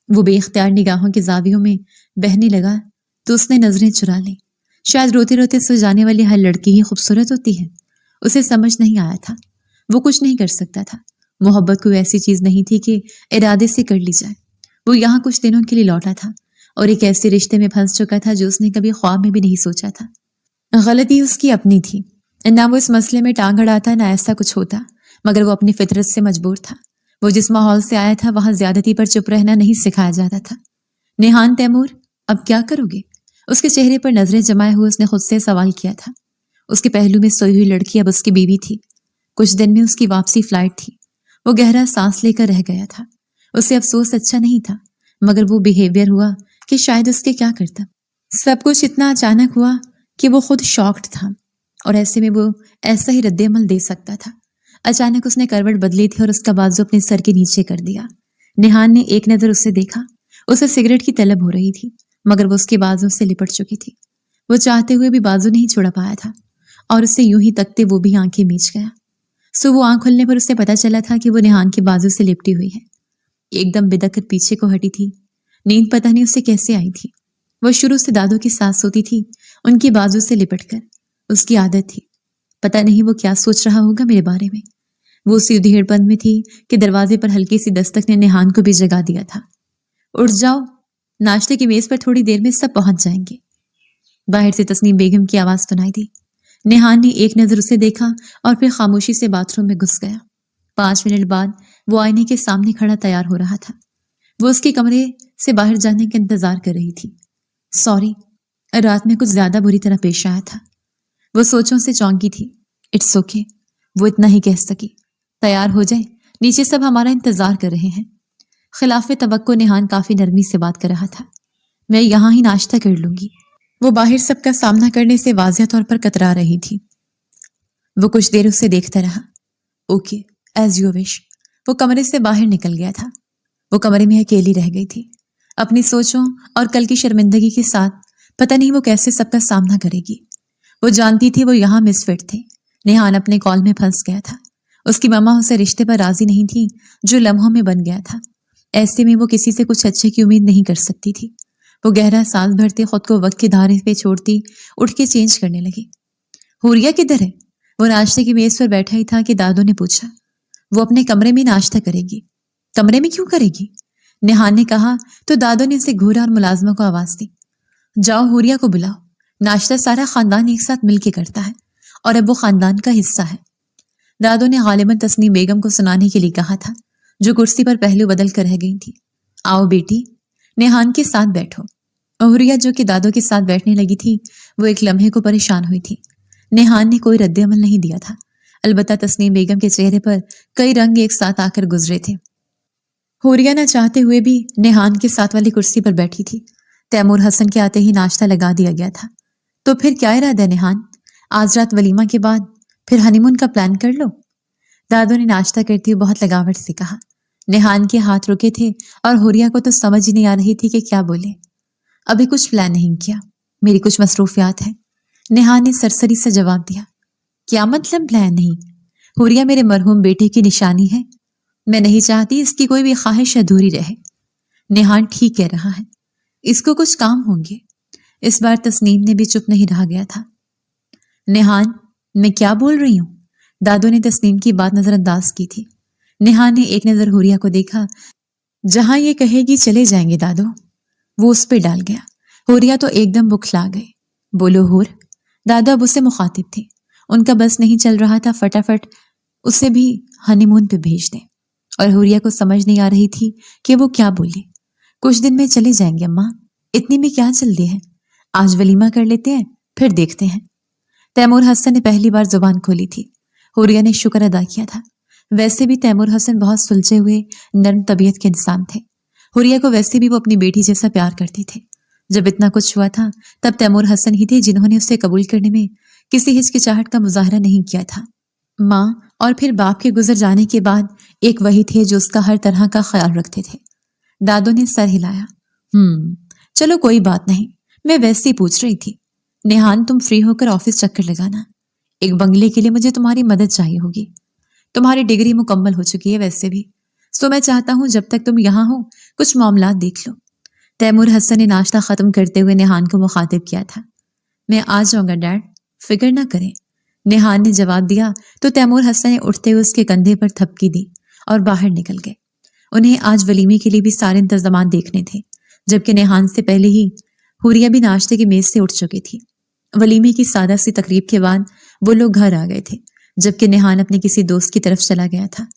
वो बेख्तियार निगाहों के जावियों में बहने लगा तो उसने नजरें चुरा ली। शायद रोते रोते सो जाने वाली हर लड़की ही खूबसूरत होती है। उसे समझ नहीं आया था। वो कुछ नहीं कर सकता था। मोहब्बत कोई ऐसी चीज नहीं थी कि इरादे से कर ली जाए। वो यहाँ कुछ दिनों के लिए लौटा था और एक ऐसे रिश्ते में फंस चुका था जो उसने कभी ख्वाब में भी नहीं सोचा था। गलती उसकी अपनी थी, ना वो इस मसले में टांग अड़ाता ना ऐसा कुछ होता, मगर वो अपनी फितरत से मजबूर था। वो जिस माहौल से आया था वहां ज्यादती पर चुप रहना नहीं सिखाया जाता था। नेहान तैमूर, अब क्या करोगे? उसके चेहरे पर नजरें जमाए हुए उसने खुद से सवाल किया था। उसके पहलू में सोई हुई लड़की अब उसकी बीवी थी। कुछ दिन में उसकी वापसी फ्लाइट थी। वो गहरा सांस लेकर रह गया था। उसे अफसोस अच्छा नहीं था, मगर वो बिहेवियर हुआ कि शायद उसके क्या करता। सब कुछ इतना अचानक हुआ कि वो खुद शॉक्ड था, और ऐसे में वो ऐसा ही रद्देअमल दे सकता था। अचानक उसने करवट बदली थी और उसका बाजू अपने सर के नीचे कर दिया। नेहान ने एक नजर उसे देखा। उसे सिगरेट की तलब हो रही थी, मगर वो उसके बाजू से लिपट चुकी थी। वो चाहते हुए भी बाजू नहीं छुड़ा पाया था, और उससे यूं ही तकते वो भी आंखें मीच गया। सुबह आंख खुलने पर उसे पता चला था कि वो नेहान के बाजू से लिपटी हुई है। एकदम बिदक कर पीछे को हटी थी। नींद पता नहीं उसे कैसे आई थी। वो शुरू से दादू के साथ सोती थी, उनकी बाजू से लिपटकर। उसकी आदत थी। पता नहीं वो क्या सोच रहा होगा मेरे बारे में। वो उसी उधेड़पन में थी कि दरवाजे पर हल्की सी दस्तक ने नेहान को भी जगा दिया था। उठ जाओ, नाश्ते की मेज पर थोड़ी देर में सब पहुंच जाएंगे। बाहर से तस्नीम बेगम की आवाज सुनाई दी। नेहान ने एक नजर उसे देखा और फिर खामोशी से बाथरूम में घुस गया। 5 मिनट बाद वो आईने के सामने खड़ा तैयार हो रहा था। वो उसके कमरे से बाहर जाने का इंतजार कर रही थी। सॉरी, रात में कुछ ज्यादा बुरी तरह पेश आया था। वो सोचों से चौंकी थी। इट्स ओके, वो इतना ही कह सकी। तैयार हो जाए, नीचे सब हमारा इंतजार कर रहे हैं। खिलाफे तवक्को नेहान काफी नरमी से बात कर रहा था। मैं यहाँ ही नाश्ता कर लूंगी। वो बाहर सबका सामना करने से वाज़िह तौर पर कतरा रही थी। वो कुछ देर उसे देखता रहा। Okay, as you wish. वो कमरे से बाहर निकल गया था। वो कमरे में अकेली रह गई थी, अपनी सोचों और कल की शर्मिंदगी के साथ। पता नहीं वो कैसे सबका सामना करेगी। वो जानती थी वो यहाँ मिसफिट थे। नेहान अपने कॉल में फंस गया था। उसकी मम्मा उसे रिश्ते पर राजी नहीं थी जो लम्हों में बन गया था। ऐसे में वो किसी से कुछ अच्छे की उम्मीद नहीं कर सकती थी। वो गहरा सांस भरते खुद को वक्त की धारे पे छोड़ती उठ के चेंज करने लगी। हुरिया किधर है? वो नाश्ते की मेज पर बैठा ही था कि दादू ने पूछा। वो अपने कमरे में नाश्ता करेगी। कमरे में क्यों करेगी? नेहान ने कहा तो दादू ने उसे घूरा और मुलाजमा को आवाज दी। जाओ हुरिया को बुलाओ। नाश्ता सारा खानदान एक साथ मिलके करता है और अब वो खानदान का हिस्सा है। दादू ने गालिबन तस्नीम बेगम को सुनाने के लिए कहा था, जो कुर्सी पर पहलू बदल कर रह गई थी। आओ बेटी, नेहान के साथ बैठो। हुरिया जो कि दादू के साथ बैठने लगी थी, वो एक लम्हे को परेशान हुई थी। नेहान ने कोई रद्द-ए-अमल नहीं दिया था, अलबत्ता तस्नीम बेगम के चेहरे पर कई रंग एक साथ आकर गुजरे थे। हुरिया न चाहते हुए भी नेहान के साथ वाली कुर्सी पर बैठी थी। तैमूर हसन के आते ही नाश्ता लगा दिया गया था। तो फिर क्या इरादा है नेहान? आज रात वलीमा के बाद फिर हनीमून का प्लान कर लो। दादू ने नाश्ता करती हुए बहुत लगावट से कहा। नेहान के हाथ रुके थे और हुरिया को तो समझ ही नहीं आ रही थी कि क्या बोले। अभी कुछ प्लान नहीं किया, मेरी कुछ मसरूफियात है। नेहान ने सरसरी से जवाब दिया। क्या मतलब प्लान नहीं? हुरिया मेरे मरहूम बेटे की निशानी है। मैं नहीं चाहती इसकी कोई भी ख्वाहिश अधूरी रहे। नेहान ठीक कह रहा है, इसको कुछ काम होंगे। इस बार तस्नीम ने भी चुप नहीं रहा गया था। नेहान, मैं क्या बोल रही हूँ? दादू ने तस्नीम की बात नजरअंदाज की थी। नेहान ने एक नजर हुरिया को देखा। जहां ये कहेगी चले जाएंगे दादू। वो उस पे डाल गया। हुरिया तो एकदम बुखला गए। बोलो हुर। दादा अब उससे मुखातिब थे। उनका बस नहीं चल रहा था, फटाफट उसे भी हनीमून पे भेज दें। और हुरिया को समझ नहीं आ रही थी कि वो क्या बोले। कुछ दिन में चले जाएंगे अम्मा, इतनी में क्या जल्दी है? आज वलीमा कर लेते हैं, फिर देखते हैं। तैमूर हसन ने पहली बार जुबान खोली थी। हुरिया ने शुक्र अदा किया था। वैसे भी तैमूर हसन बहुत सुलझे हुए नर्म तबीयत के इंसान थे। हुरिया को वैसे भी वो अपनी बेटी जैसा प्यार करते थे। जब इतना कुछ हुआ था तब तैमूर हसन ही थे जिन्होंने उसे कबूल करने में किसी हिचकिचाहट का मुजाहरा नहीं किया था। माँ और फिर बाप के गुजर जाने के बाद एक वही थे जो उसका हर तरह का ख्याल रखते थे। दादू ने सर हिलाया। चलो कोई बात नहीं, मैं वैसे ही पूछ रही थी। नेहान, तुम फ्री होकर ऑफिस चक्कर लगाना। एक बंगले के लिए मुझे तुम्हारी मदद चाहिए होगी। तुम्हारी डिग्री मुकम्मल हो चुकी है वैसे भी, सो मैं चाहता हूँ जब तक तुम यहाँ हो कुछ मामलात देख लो। तैमूर हसन ने नाश्ता खत्म करते हुए नेहान को मुखातिब किया था। मैं आ जाऊंगा डैड, फिक्र ना करें। नेहान ने जवाब दिया तो तैमूर हसन ने उठते हुए उसके कंधे पर थपकी दी और बाहर निकल गए। उन्हें आज वलीमे के लिए भी सारे इंतजाम देखने थे। जबकि नेहान से पहले ही हुरिया भी नाश्ते की मेज से उठ चुकी थी। वलीमे की सादा सी तकरीब के बाद वो लोग घर आ गए थे, जबकि नेहान अपने किसी दोस्त की तरफ चला गया था।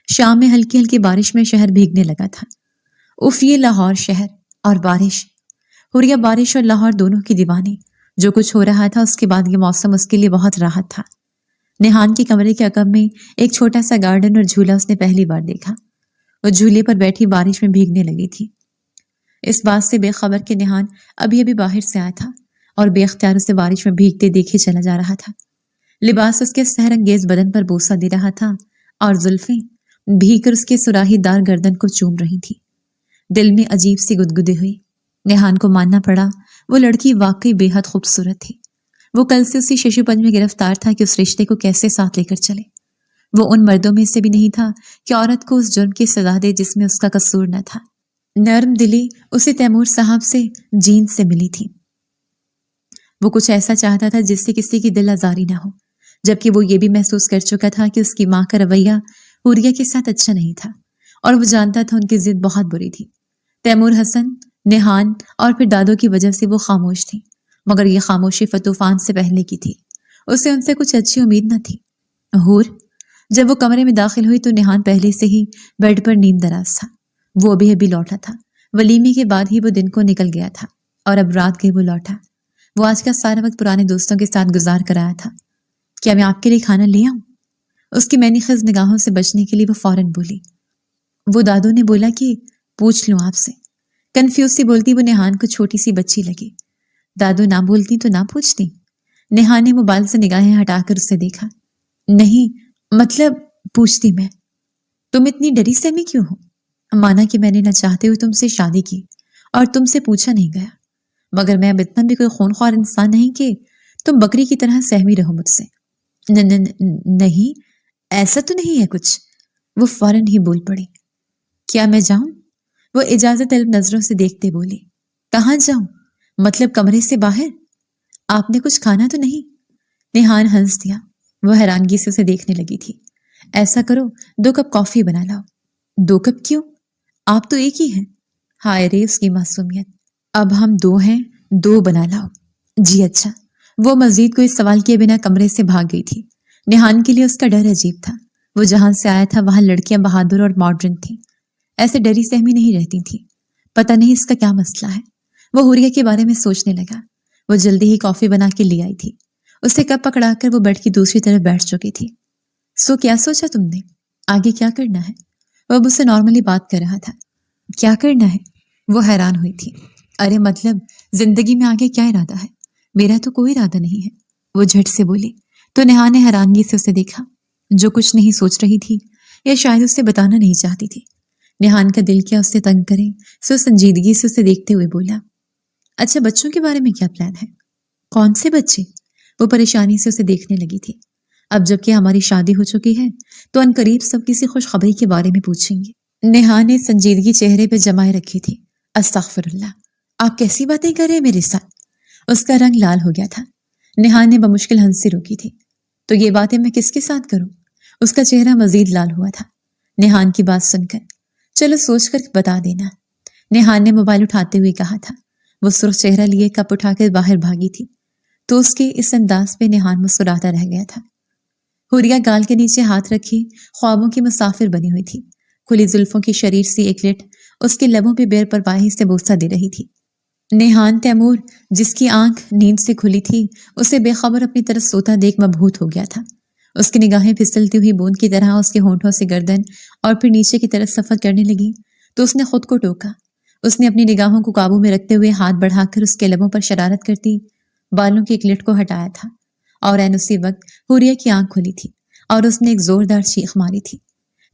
शाम में हल्की हल्की बारिश में शहर भीगने लगा था। उफ, ये लाहौर शहर और बारिश। हुरिया बारिश और लाहौर दोनों की दीवानी। जो कुछ हो रहा था उसके बाद ये मौसम उसके लिए बहुत राहत था। नेहान के कमरे के अकब में एक छोटा सा गार्डन और झूला उसने पहली बार देखा। वो झूले पर बैठी बारिश में भीगने लगी थी। इस बात से बेखबर कि नेहान अभी अभी बाहर से आया था और बेख्तियार उसे बारिश में भीगते देखे चला जा रहा था। लिबास उसके सहरंगेज बदन पर बोसा दे रहा था और जुल्फें भीगकर उसके सुराहीदार गर्दन को चूम रही थी। दिल में अजीब सी गुदगुदी हुई। नेहान को मानना पड़ा वो लड़की वाकई बेहद खूबसूरत थी। वो कल से उसी शिशुपन में गिरफ्तार था कि उस रिश्ते को कैसे साथ लेकर चले। वो उन मर्दों में से भी नहीं था कि औरत को उस जुर्म की सजा दे जिसमें उसका कसूर न था। नर्म दिली उसे तैमूर साहब से जीन से मिली थी। वो कुछ ऐसा चाहता था जिससे किसी की दिल आजारी ना हो, जबकि वो ये भी महसूस कर चुका था कि उसकी माँ का रवैया हुरिया के साथ अच्छा नहीं था और वो जानता था उनकी जिद बहुत बुरी थी। तैमूर हसन, नेहान और फिर दादो की वजह से वो खामोश थी, मगर ये खामोशी फतूफान से पहले की थी। उसे उनसे कुछ अच्छी उम्मीद न थी। हूर, जब वो कमरे में दाखिल हुई तो नेहान पहले से ही बेड पर नींद दराज था। वो अभी अभी लौटा था। वलीमे के बाद ही वो दिन को निकल गया था और अब रात गई वो लौटा। वो आज का सारा वक्त पुराने दोस्तों के साथ गुजार कर आया था। क्या मैं आपके लिए खाना ले आऊं? उसकी मैनिखिज निगाहों से बचने के लिए वो फौरन बोली। वो दादू ने बोला कि पूछ लूं आपसे। कंफ्यूज सी बोलती वो नेहान को छोटी सी बच्ची लगी। दादू ना बोलती तो ना पूछती। नेहान ने मोबाइल से निगाहें हटाकर उसे देखा। नहीं, मतलब पूछती मैं। तुम इतनी डरी सहमी क्यों हो? माना कि मैंने न चाहते हुए तुमसे शादी की और तुमसे पूछा नहीं गया, मगर मैं अब इतना भी कोई खूनख्वार इंसान नहीं कि तुम बकरी की तरह सहमी रहो मुझसे। नहीं, ऐसा तो नहीं है कुछ। वो फौरन ही बोल पड़ी। क्या मैं जाऊं? वो इजाजत तलब नजरों से देखते बोली। कहाँ जाऊं? मतलब कमरे से बाहर? आपने कुछ खाना तो नहीं? नेहान हंस दिया। वो हैरानगी से उसे देखने लगी थी। ऐसा करो, 2 कप कॉफी बना लाओ। 2 कप क्यों? आप तो एक ही हैं। हाय रे उसकी मासूमियत। अब हम 2 हैं, 2 बना लाओ। जी अच्छा। वो मजीद कोई सवाल किए बिना कमरे से भाग गई थी। नेहान के लिए उसका डर अजीब था। वो जहां से आया था वहां लड़कियां बहादुर और मॉडर्न थी, ऐसे डरी सहमी नहीं रहती थी। पता नहीं इसका क्या मसला है। वो हुरिया के बारे में सोचने लगा। वो जल्दी ही कॉफी बना के ले आई थी। उसे कप पकड़ाकर वो बेड की दूसरी तरफ बैठ चुकी थी। सो क्या सोचा तुमने? आगे क्या करना है? वो अब उससे नॉर्मली बात कर रहा था। क्या करना है? वो हैरान हुई थी। अरे मतलब जिंदगी में आगे क्या इरादा है? मेरा तो कोई इरादा नहीं है, वो झट से बोली। तो नेहा ने हैरानगी से उसे देखा, जो कुछ नहीं सोच रही थी या शायद उसे बताना नहीं चाहती थी। नेहान का दिल क्या उससे तंग करे, सो संजीदगी से उसे देखते हुए बोला। अच्छा, बच्चों के बारे में क्या प्लान है? कौन से बच्चे? वो परेशानी से उसे देखने लगी थी। अब जबकि हमारी शादी हो चुकी है तो अनकरीब सब किसी खुशखबरी के बारे में पूछेंगे। नेहा ने संजीदगी चेहरे पे जमाए रखी थी। अस्तगफिरुल्लाह, आप कैसी बातें कर रहे हैं मेरे साथ? उसका रंग लाल हो गया था। नेहा ने बमुश्किल हंसी रोकी थी। तो ये बातें मैं किसके साथ करूं? उसका चेहरा मजीद लाल हुआ था नेहान की बात सुनकर। चलो सोच कर बता देना, नेहान ने मोबाइल उठाते हुए कहा था। वो सुर्ख चेहरा लिए कप उठाकर बाहर भागी थी तो उसके इस अंदाज पे नेहान मुस्कुराता रह गया था। हुरिया गाल के नीचे हाथ रखी ख्वाबों की मुसाफिर बनी हुई थी। खुली जुल्फों की शरीर सी एकलिट उसके लबों पे बेपरवाही से बोसा दे रही थी। नेहान तैमूर, जिसकी आंख नींद से खुली थी, उसे बेखबर अपनी तरफ सोता देख मबहूत हो गया था। उसकी निगाहें फिसलती हुई बूंद की तरह उसके होंठों से गर्दन और फिर नीचे की तरफ सफर करने लगी तो उसने खुद को टोका। उसने अपनी निगाहों को काबू में रखते हुए हाथ बढ़ाकर उसके लबों पर शरारत करती बालों की क्लिट को हटाया था और एन उसी वक्त हुरिया की आंख खुली थी और उसने एक जोरदार चीख मारी थी।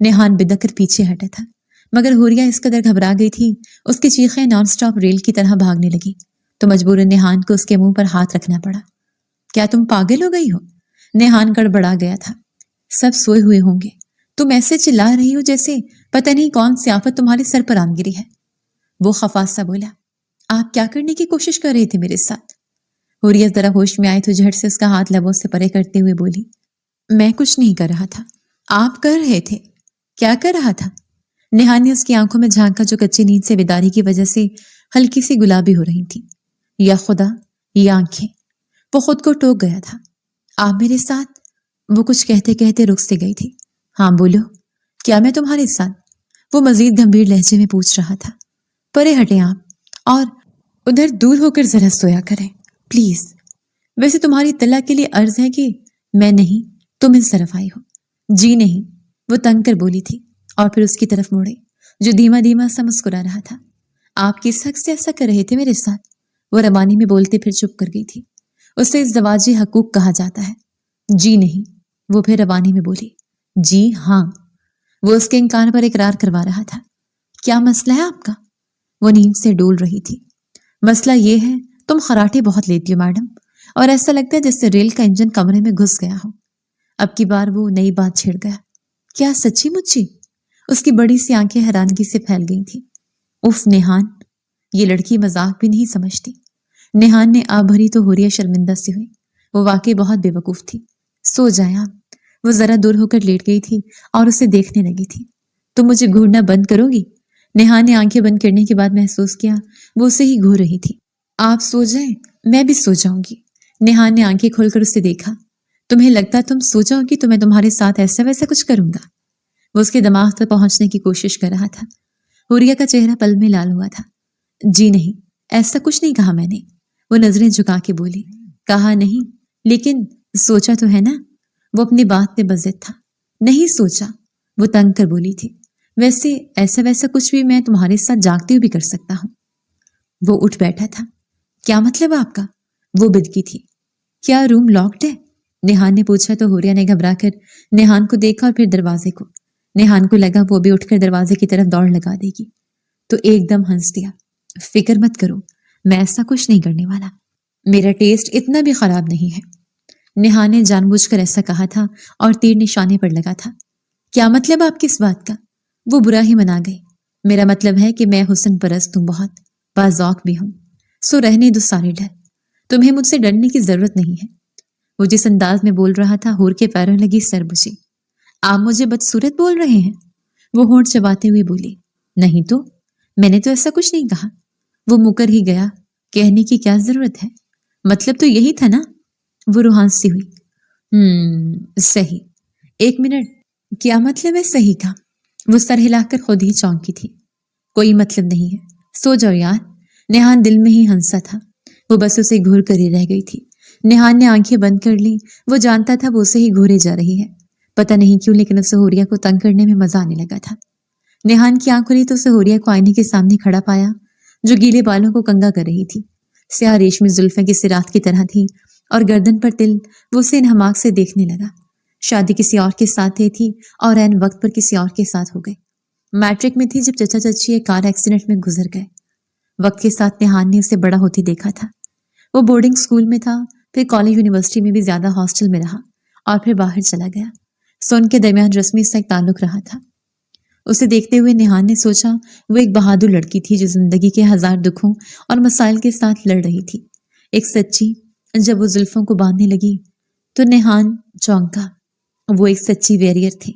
नेहान बिदक कर पीछे हटा था, मगर हुरिया इस कदर घबरा गई थी, उसकी चीखें नॉन स्टॉप रेल की तरह भागने लगी तो मजबूरन नेहान को उसके मुंह पर हाथ रखना पड़ा। क्या तुम पागल हो गई हो? नेहान गड़बड़ा गया था। सब सोए हुए होंगे, तुम ऐसे चिल्ला रही हो जैसे पता नहीं कौन सी आफत तुम्हारे सर पर आन गिरी है। वो खफास सा बोला। आप क्या करने की कोशिश कर रहे थे मेरे साथ? हुरिया जरा होश में आई तो झट से उसका हाथ लबों से परे करते हुए बोली, मैं कुछ नहीं कर रहा था, आप कर रहे थे। क्या कर रहा था? नेहा ने उसकी आंखों में झांका जो कच्ची नींद से बेदारी की वजह से ہلکی سی گلابی ہو رہی تھی. یا خدا، یہ آنکھیں. وہ خود کو ٹوک گیا تھا. آپ میرے ساتھ؟ وہ کچھ کہتے کہتے رک سے گئی تھی. ہاں بولو، کیا میں تمہارے ساتھ؟ وہ مزید گمبھیر لہجے میں پوچھ رہا تھا. پرے ہٹیں آپ اور ادھر دور ہو کر ذرا سویا کریں پلیز. ویسے تمہاری اطلاع کے لیے عرض ہے کہ میں نہیں، تم اس طرف آئی ہو. جی نہیں، وہ تنگ کر بولی تھی اور پھر اس کی طرف مڑے جو دھیما دھیما سا مسکرا رہا تھا. آپ کس حق سے ایسا کر رہے تھے میرے ساتھ؟ وہ روانی میں بولتے پھر چپ کر گئی تھی. اسے ازدواجی حقوق کہا جاتا ہے. جی نہیں، وہ پھر روانی میں بولی. جی ہاں. وہ اس کے انکار پر اقرار کروا رہا تھا. کیا مسئلہ ہے آپ کا؟ وہ نیند سے ڈول رہی تھی. مسئلہ یہ ہے تم خراٹے بہت لیتی ہو میڈم، اور ایسا لگتا ہے جس سے ریل کا انجن کمرے میں گھس گیا ہو. اب کی بار وہ نئی بات چھڑ گیا. کیا سچی مچی؟ اس کی بڑی سی آنکھیں حیرانگی سے پھیل گئی تھی. اف نیہان، یہ لڑکی مذاق بھی نہیں سمجھتی. نیہان نے آ بھری تو حوریہ شرمندہ سی ہوئی. وہ واقعی بہت بے وقوف تھی. سو جائیں آپ. وہ ذرا دور ہو کر لیٹ گئی تھی اور اسے دیکھنے لگی تھی. تم مجھے گھورنا بند کرو گی؟ نیہان نے آنکھیں بند کرنے کے بعد محسوس کیا وہ اسے ہی گھور رہی تھی. آپ سو جائیں، میں بھی سو جاؤں گی. نیہان نے آنکھیں کھول کر اسے دیکھا. تمہیں لگتا تم سو جاؤ گی تو میں تمہارے ساتھ ایسا ویسا کچھ کروں گا؟ وہ اس کے دماغ تک پہنچنے کی کوشش کر رہا تھا. حوریہ کا چہرہ پل میں لال ہوا تھا. جی نہیں، ایسا کچھ نہیں کہا میں نے. وہ نظریں جھکا کے بولی. کہا نہیں، لیکن سوچا تو ہے نا؟ وہ اپنی بات میں بزد تھا. نہیں سوچا، وہ تنگ کر بولی تھی. ویسے ایسا ویسا کچھ بھی میں تمہارے ساتھ جاگتے ہوئے بھی کر سکتا ہوں. وہ اٹھ بیٹھا تھا. کیا مطلب آپ کا؟ وہ بدکی تھی. کیا روم لاکڈ ہے؟ نیہان نے پوچھا تو حوریہ نے گھبرا کر نیہان کو دیکھا اور پھر دروازے کو. نیہان کو لگا وہ بھی اٹھ کر دروازے کی طرف دوڑ لگا دے گی تو ایک دم ہنس دیا. فکر مت کرو، میں ایسا کچھ نہیں کرنے والا. میرا ٹیسٹ اتنا بھی خراب نہیں ہے. نیہان نے جان بوجھ کر ایسا کہا تھا اور تیر نشانے پر لگا تھا. کیا مطلب آپ کی اس بات کا؟ وہ برا ہی منا گئی. میرا مطلب ہے کہ میں حسن پرست ہوں، بہت باذوق بھی ہوں. سو رہنے دو سارے ڈر. تمہیں مجھ سے ڈرنے کی ضرورت نہیں ہے. وہ جس انداز میں بول رہا تھا ہور کے پیروں لگی سر بجھی. آپ مجھے بدصورت بول رہے ہیں؟ وہ ہونٹ چباتے ہوئے بولی. نہیں تو، میں نے تو ایسا کچھ نہیں کہا. وہ مکر ہی گیا. کہنے کی کیا ضرورت ہے؟ مطلب تو یہی تھا نا؟ وہ روحان سی ہوئی. صحیح. ایک منٹ، کیا مطلب ہے صحیح کا؟ وہ سر ہلا کر خود ہی چونکی تھی. کوئی مطلب نہیں ہے، سو جاؤ یار. نیہان دل میں ہی ہنسا تھا. وہ بس اسے گھور کر ہی رہ گئی تھی. نیہان نے آنکھیں بند کر لی. وہ جانتا تھا وہ اسے ہی گھورے جا رہی ہے. پتہ نہیں کیوں لیکن اسے حوریہ کو تنگ کرنے میں مزہ آنے لگا تھا. نیہان کی آنکھ کھلی تو اسے حوریہ کو آئینے کے سامنے کھڑا پایا جو گیلے بالوں کو کنگا کر رہی تھی. سیاہ ریشمی زلفیں کسی رات کی طرح تھی اور گردن پر تل. وہ اسے انہماک سے دیکھنے لگا. شادی کسی اور کے ساتھ تھی اور عین وقت پر کسی اور کے ساتھ ہو گئی. میٹرک میں تھی جب چچا چچی ایک کار ایکسیڈنٹ میں گزر گئے. وقت کے ساتھ نیہان نے اسے بڑا ہوتی دیکھا تھا. وہ بورڈنگ اسکول میں تھا، پھر کالج یونیورسٹی میں بھی زیادہ ہاسٹل میں رہا اور پھر باہر چلا گیا. سو ان کے درمیان رسمی سا ایک تعلق رہا تھا. اسے دیکھتے ہوئے نیہان نے سوچا وہ ایک بہادر لڑکی تھی جو زندگی کے ہزار دکھوں اور مسائل کے ساتھ لڑ رہی تھی. ایک سچی. جب وہ زلفوں کو باندھنے لگی تو نیہان چونکا. وہ ایک سچی ویریئر تھی.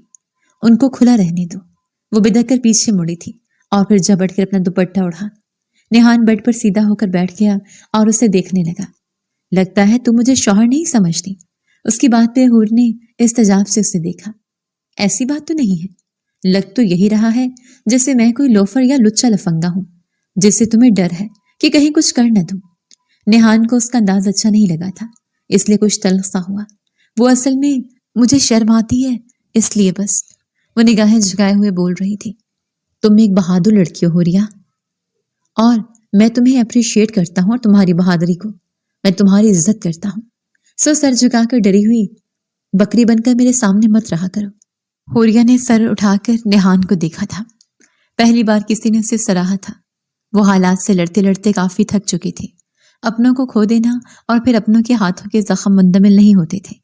ان کو کھلا رہنے دو. وہ بدک کر پیچھے مڑی تھی اور پھر جھپٹ کر اپنا دوپٹہ اڑا. نیہان بیڈ پر سیدھا ہو کر بیٹھ گیا اور اسے دیکھنے لگا. لگتا ہے تم مجھے شوہر نہیں سمجھتی. اس کی بات پہ حور نے استجاب سے اسے دیکھا. ایسی بات تو نہیں ہے. لگ تو یہی رہا ہے جیسے میں کوئی لوفر یا لچا لفنگا ہوں جس سے تمہیں ڈر ہے کہ کہیں کچھ کر نہ دوں. نیہان کو اس کا انداز اچھا نہیں لگا تھا، اس لیے کچھ تلخ سا ہوا. وہ اصل میں مجھے شرم آتی ہے اس لیے بس. وہ نگاہیں جھکائے ہوئے بول رہی تھی. تم ایک بہادر لڑکی ہو حوریہ، اور میں تمہیں اپریشیٹ کرتا ہوں اور تمہاری بہادری کو میں تمہاری عزت کرتا ہوں. سو سر جھکا کر ڈری ہوئی بکری بن کر میرے سامنے مت رہا کرو. حوریہ نے سر اٹھا کر نیہان کو دیکھا تھا. پہلی بار کسی نے اسے سراہا تھا. وہ حالات سے لڑتے لڑتے کافی تھک چکی تھی. اپنوں کو کھو دینا اور پھر اپنوں کے ہاتھوں کے زخم مندمل نہیں ہوتے تھے.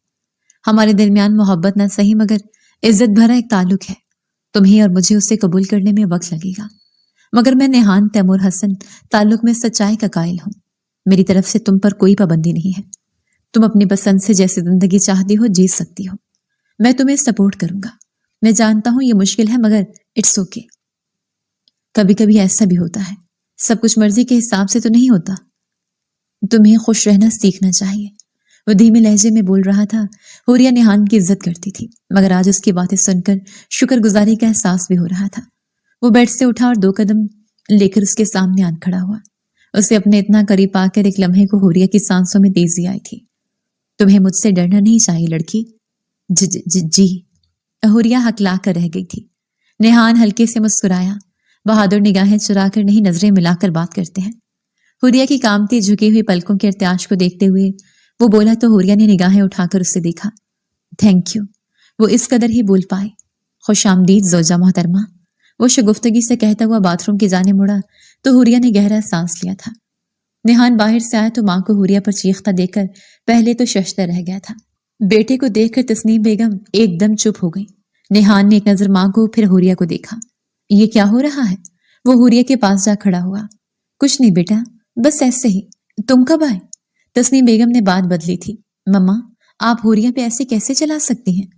ہمارے درمیان محبت نہ صحیح مگر عزت بھرا ایک تعلق ہے. تمہیں اور مجھے اسے قبول کرنے میں وقت لگے گا، مگر میں نیہان تیمور حسن تعلق میں سچائی کا قائل ہوں. میری طرف سے تم پر کوئی پابندی نہیں ہے. تم اپنی پسند سے جیسی زندگی چاہتی ہو جی سکتی ہو. میں تمہیں سپورٹ کروں گا. میں جانتا ہوں یہ مشکل ہے مگر اٹس اوکے. کبھی کبھی ایسا بھی ہوتا ہے सब कुछ मर्जी के हिसाब से तो नहीं होता। तुम्हें खुश रहना सीखना चाहिए। वो धीमे लहजे में बोल रहा था। हुरिया निहान की इज्जत करती थी, मगर आज उसकी बातें सुनकर शुक्रगुजारी का एहसास भी हो रहा था। वो बेड से उठा और 2 कदम लेकर उसके सामने आन खड़ा हुआ। उसे अपने इतना करीब पाकर एक लम्हे को हुरिया की सांसों में तेजी आई थी। तुम्हें मुझसे डरना नहीं चाहिए लड़की। जी। हुरिया हकला कर रह गई थी। निहान हल्के से मुस्कुराया। बहादुर निगाहें चुराकर नहीं, नजरें मिलाकर बात करते हैं। हुरिया की कामती झुकी हुई पलकों के इर्त्याश को देखते हुए वो बोला तो हुरिया ने निगाहें उठाकर उससे देखा। थैंक यू, वो इस कदर ही बोल पाए। खुश आमदीद जोजा मोहतरमा, वो शगुफ्तगी से कहता हुआ बाथरूम की जाने मुड़ा तो हुरिया ने गहरा सांस लिया था। निहान बाहर से आया तो मां को हुरिया पर चीखता देखकर पहले तो शशता रह गया था। बेटे को देखकर तस्नीम बेगम एकदम चुप हो गई। निहान ने एक नजर मां को फिर हुरिया को देखा। ये क्या हो रहा है? वो हुरिया के पास जा खड़ा हुआ। कुछ नहीं बेटा, बस ऐसे ही। तुम कब आए? तस्नीम बेगम ने बात बदली थी। मम्मा, आप हुरिया पे ऐसे कैसे चला सकती हैं?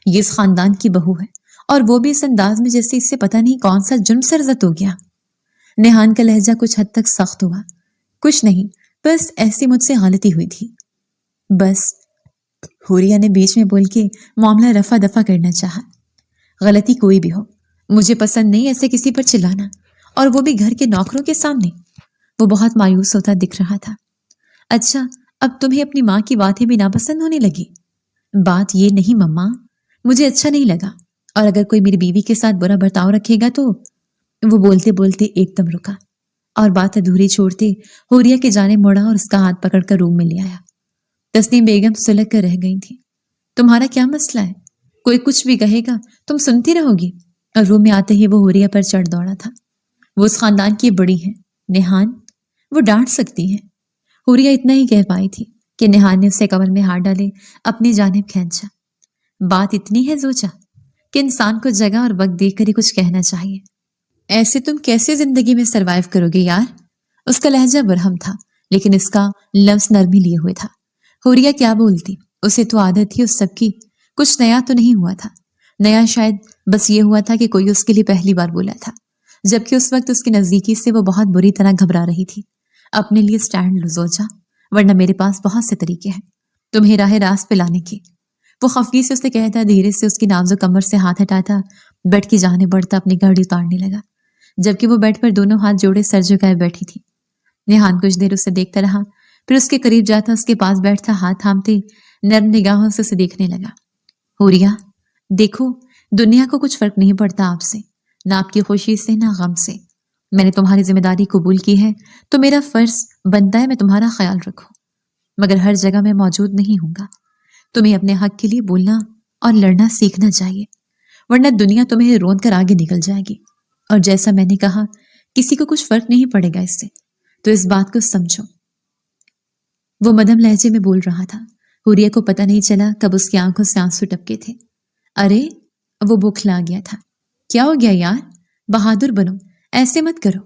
ये इस खानदान की बहू है, और वो भी इस अंदाज में जैसे इससे पता नहीं कौन सा जुर्म सरजद हो गया। निहान का लहजा कुछ हद तक सख्त हुआ। कुछ नहीं, बस ऐसी मुझसे गलती हुई थी बस। हुरिया ने बीच में बोल के मामला रफा दफा करना चाहा। गलती कोई भी हो, मुझे पसंद नहीं ऐसे किसी पर चिल्लाना, और वो भी घर के नौकरों के सामने। वो बहुत मायूस होता दिख रहा था। अच्छा, अब तुम्हें अपनी माँ की बातें भी नापसंद होने लगी? बात ये नहीं मम्मा, मुझे अच्छा नहीं लगा, और अगर कोई मेरी बीवी के साथ बुरा बर्ताव रखेगा तो। वो बोलते बोलते एकदम रुका और बात अधूरी छोड़ते हुरिया के जाने मुड़ा और उसका हाथ पकड़कर रूम में ले आया। तस्नीम बेगम सुलग कर रह गई थी। तुम्हारा क्या मसला है? कोई कुछ भी कहेगा तुम सुनती रहोगी? और रूम में आते ही वो हुरिया पर चढ़ दौड़ा था। वो उस खानदान की बड़ी है निहान, वो डांट सकती है। हुरिया इतना ही कह पाई थी कि निहान ने उसे कमर में हाथ डाले अपनी जानिब खींचा। बात इतनी है जोचा कि इंसान को जगह और वक्त देखकर ही कुछ कहना चाहिए। ऐसे तुम कैसे जिंदगी में सरवाइव करोगे यार? उसका लहजा बरहम था, लेकिन इसका लफ्ज नरमी लिए हुए था। हुरिया क्या बोलती, उसे तो आदत थी उस सबकी। कुछ नया तो नहीं हुआ था। नया शायद बस ये हुआ था कि कोई उसके लिए पहली बार बोला था, जबकि उस वक्त उसकी नजदीकी से वो बहुत बुरी तरह घबरा रही थी। अपने लिए स्टैंड लो जोजा, वरना मेरे पास बहुत से तरीके हैं तुम्हें राह रास्त पे लाने के। वो खफगी से उससे कहता, धीरे से उसकी नाजुक कमर से हाथ हटाता, बेड की जाने बढ़ता अपनी घड़ी उतारने लगा, जबकि वो बेड पर दोनों हाथ जोड़े सर झुकाए बैठी थी। निहान कुछ देर उसे देखता रहा, फिर उसके करीब जाता, उसके पास बैठता, हाथ थामते नर्म निगाहों से उसे देखने लगा। हुरिया देखो, दुनिया को कुछ फर्क नहीं पड़ता आपसे, ना आपकी खुशी से ना गम से। मैंने तुम्हारी जिम्मेदारी कबूल की है तो मेरा फर्ज बनता है मैं तुम्हारा ख्याल रखूं, मगर हर जगह मैं मौजूद नहीं हूंगा। तुम्हें अपने हक के लिए बोलना और लड़ना सीखना चाहिए, वरना दुनिया तुम्हें रोंद कर आगे निकल जाएगी। और जैसा मैंने कहा, किसी को कुछ फर्क नहीं पड़ेगा इससे, तो इस बात को समझो। वो मध्यम लहजे में बोल रहा था। हुरिया को पता नहीं चला कब उसकी आंखों से आंसू टपके थे। अरे, वो बौखला गया था। क्या हो गया यार? बहादुर बनो, ऐसे मत करो।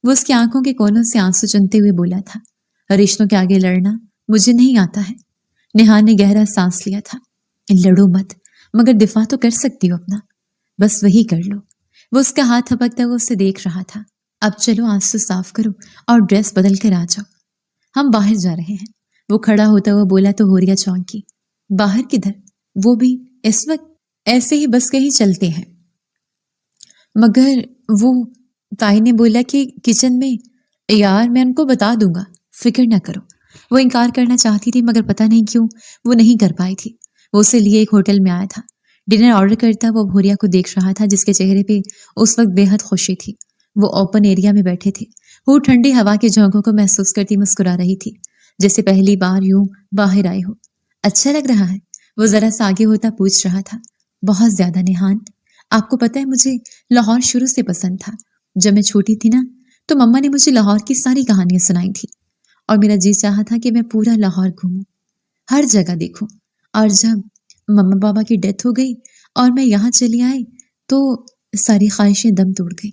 वो उसकी आंखों के कोनों से आंसू चुनते हुए बोला था। रिश्तों के आगे लड़ना मुझे नहीं आता है। निहान ने गहरा सांस लिया था। लड़ो मत, मगर दिफा तो कर सकती हो अपना, बस वही कर लो। वो उसका हाथ थपकता हुआ उससे देख रहा था। अब चलो आंसू साफ करो और ड्रेस बदल कर आ जाओ, हम बाहर जा रहे हैं। वो खड़ा होता हुआ बोला तो हुरिया चौंकी। बाहर किधर? वो भी इस वक्त? ऐसे ही बस कहीं चलते हैं। मगर वो, ताई ने बोला कि किचन में। यार मैं उनको बता दूंगा, फिक्र ना करो। वो इनकार करना चाहती थी, मगर पता नहीं क्यों वो नहीं कर पाई थी। वो उसे लिए एक होटल में आया था। डिनर ऑर्डर करता वो हुरिया को देख रहा था, जिसके चेहरे पे उस वक्त बेहद खुशी थी। वो ओपन एरिया में बैठे थे। वो ठंडी हवा के झोंकों को महसूस करती मुस्कुरा रही थी, जैसे पहली बार यूं बाहर आई हो। अच्छा लग रहा है? वो जरा सा आगे होता पूछ रहा था। बहुत ज्यादा निहान, आपको पता है मुझे लाहौर शुरू से पसंद था। जब मैं छोटी थी ना, तो मम्मा ने मुझे लाहौर की सारी कहानियां सुनाई थी, और मेरा जी चाहा था कि मैं पूरा लाहौर घूमूं, हर जगह देखूं। और जब मम्मा पापा की डेथ हो गई और मैं यहाँ चली आई, तो सारी ख्वाहिशें दम तोड़ गई।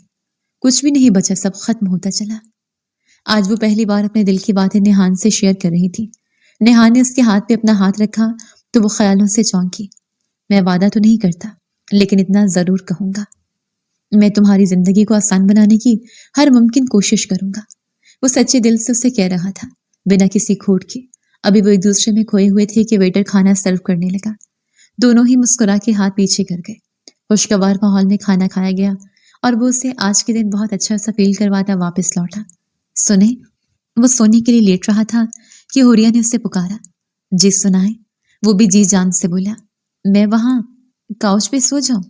कुछ भी नहीं बचा, सब खत्म होता चला। आज वो पहली बार अपने दिल की बातें निहान से शेयर कर रही थी। निहान ने उसके हाथ पे अपना हाथ रखा तो वो ख्यालों से चौंकी। मैं वादा तो नहीं करता, लेकिन इतना जरूर कहूंगा, मैं तुम्हारी जिंदगी को आसान बनाने की हर मुमकिन कोशिश करूंगा। वो सच्चे दिल से उसे कह रहा था, बिना किसी खोट के। अभी वो एक दूसरे में खोए हुए थे कि वेटर खाना सर्व करने लगा। दोनों ही मुस्कुरा के हाथ पीछे कर गए। खुशगवार माहौल में खाना खाया गया और वो उसे आज के दिन बहुत अच्छा सा फील करवाता वापस लौटा। सुने, वो सोने के लिए लेट रहा था कि हुरिया ने उसे पुकारा। जी सुनाए, वो भी जी जान से बोला। मैं वहां काउच पे सो जाऊं?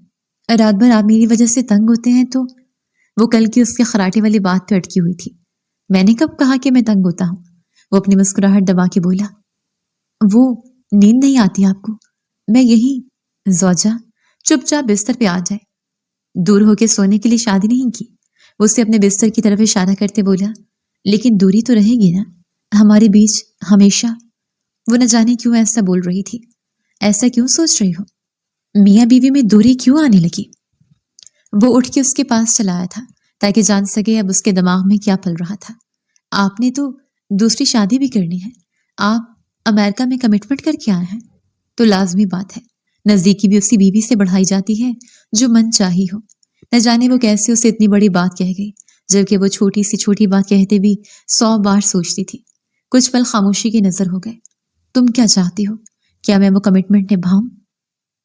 रात भर आप मेरी वजह से तंग होते हैं तो? वो कल की उसके खराटे वाली बात पे अटकी हुई थी। मैंने कब कहा कि मैं तंग होता हूं? वो अपनी मुस्कुराहट दबा के बोला। वो नींद नहीं आती आपको? मैं यही। जौजा, चुपचाप बिस्तर पे आ जाए। दूर होके सोने के लिए शादी नहीं की। वो उससे अपने बिस्तर की तरफ इशारा करते बोला। लेकिन दूरी तो रहेगी ना हमारे बीच, हमेशा। वो न जाने क्यों ऐसा बोल रही थी। ऐसा क्यों सोच रही हो? मियाँ बीवी में दूरी क्यों आने लगी? वो उठ के उसके पास चला आया था ताकि जान सके अब उसके दिमाग में क्या पल रहा था। आपने तो दूसरी शादी भी करनी है। आप अमेरिका में कमिटमेंट करके आए हैं तो लाजमी बात है, नजदीकी भी उसी बीवी से बढ़ाई जाती है जो मन चाही हो। न जाने वो कैसे उसे इतनी बड़ी बात कह गई, जबकि वो छोटी सी छोटी बात कहते भी 100 बार सोचती थी। कुछ पल खामोशी की नजर हो गए। तुम क्या चाहती हो? क्या मैं वो कमिटमेंट निभाऊं?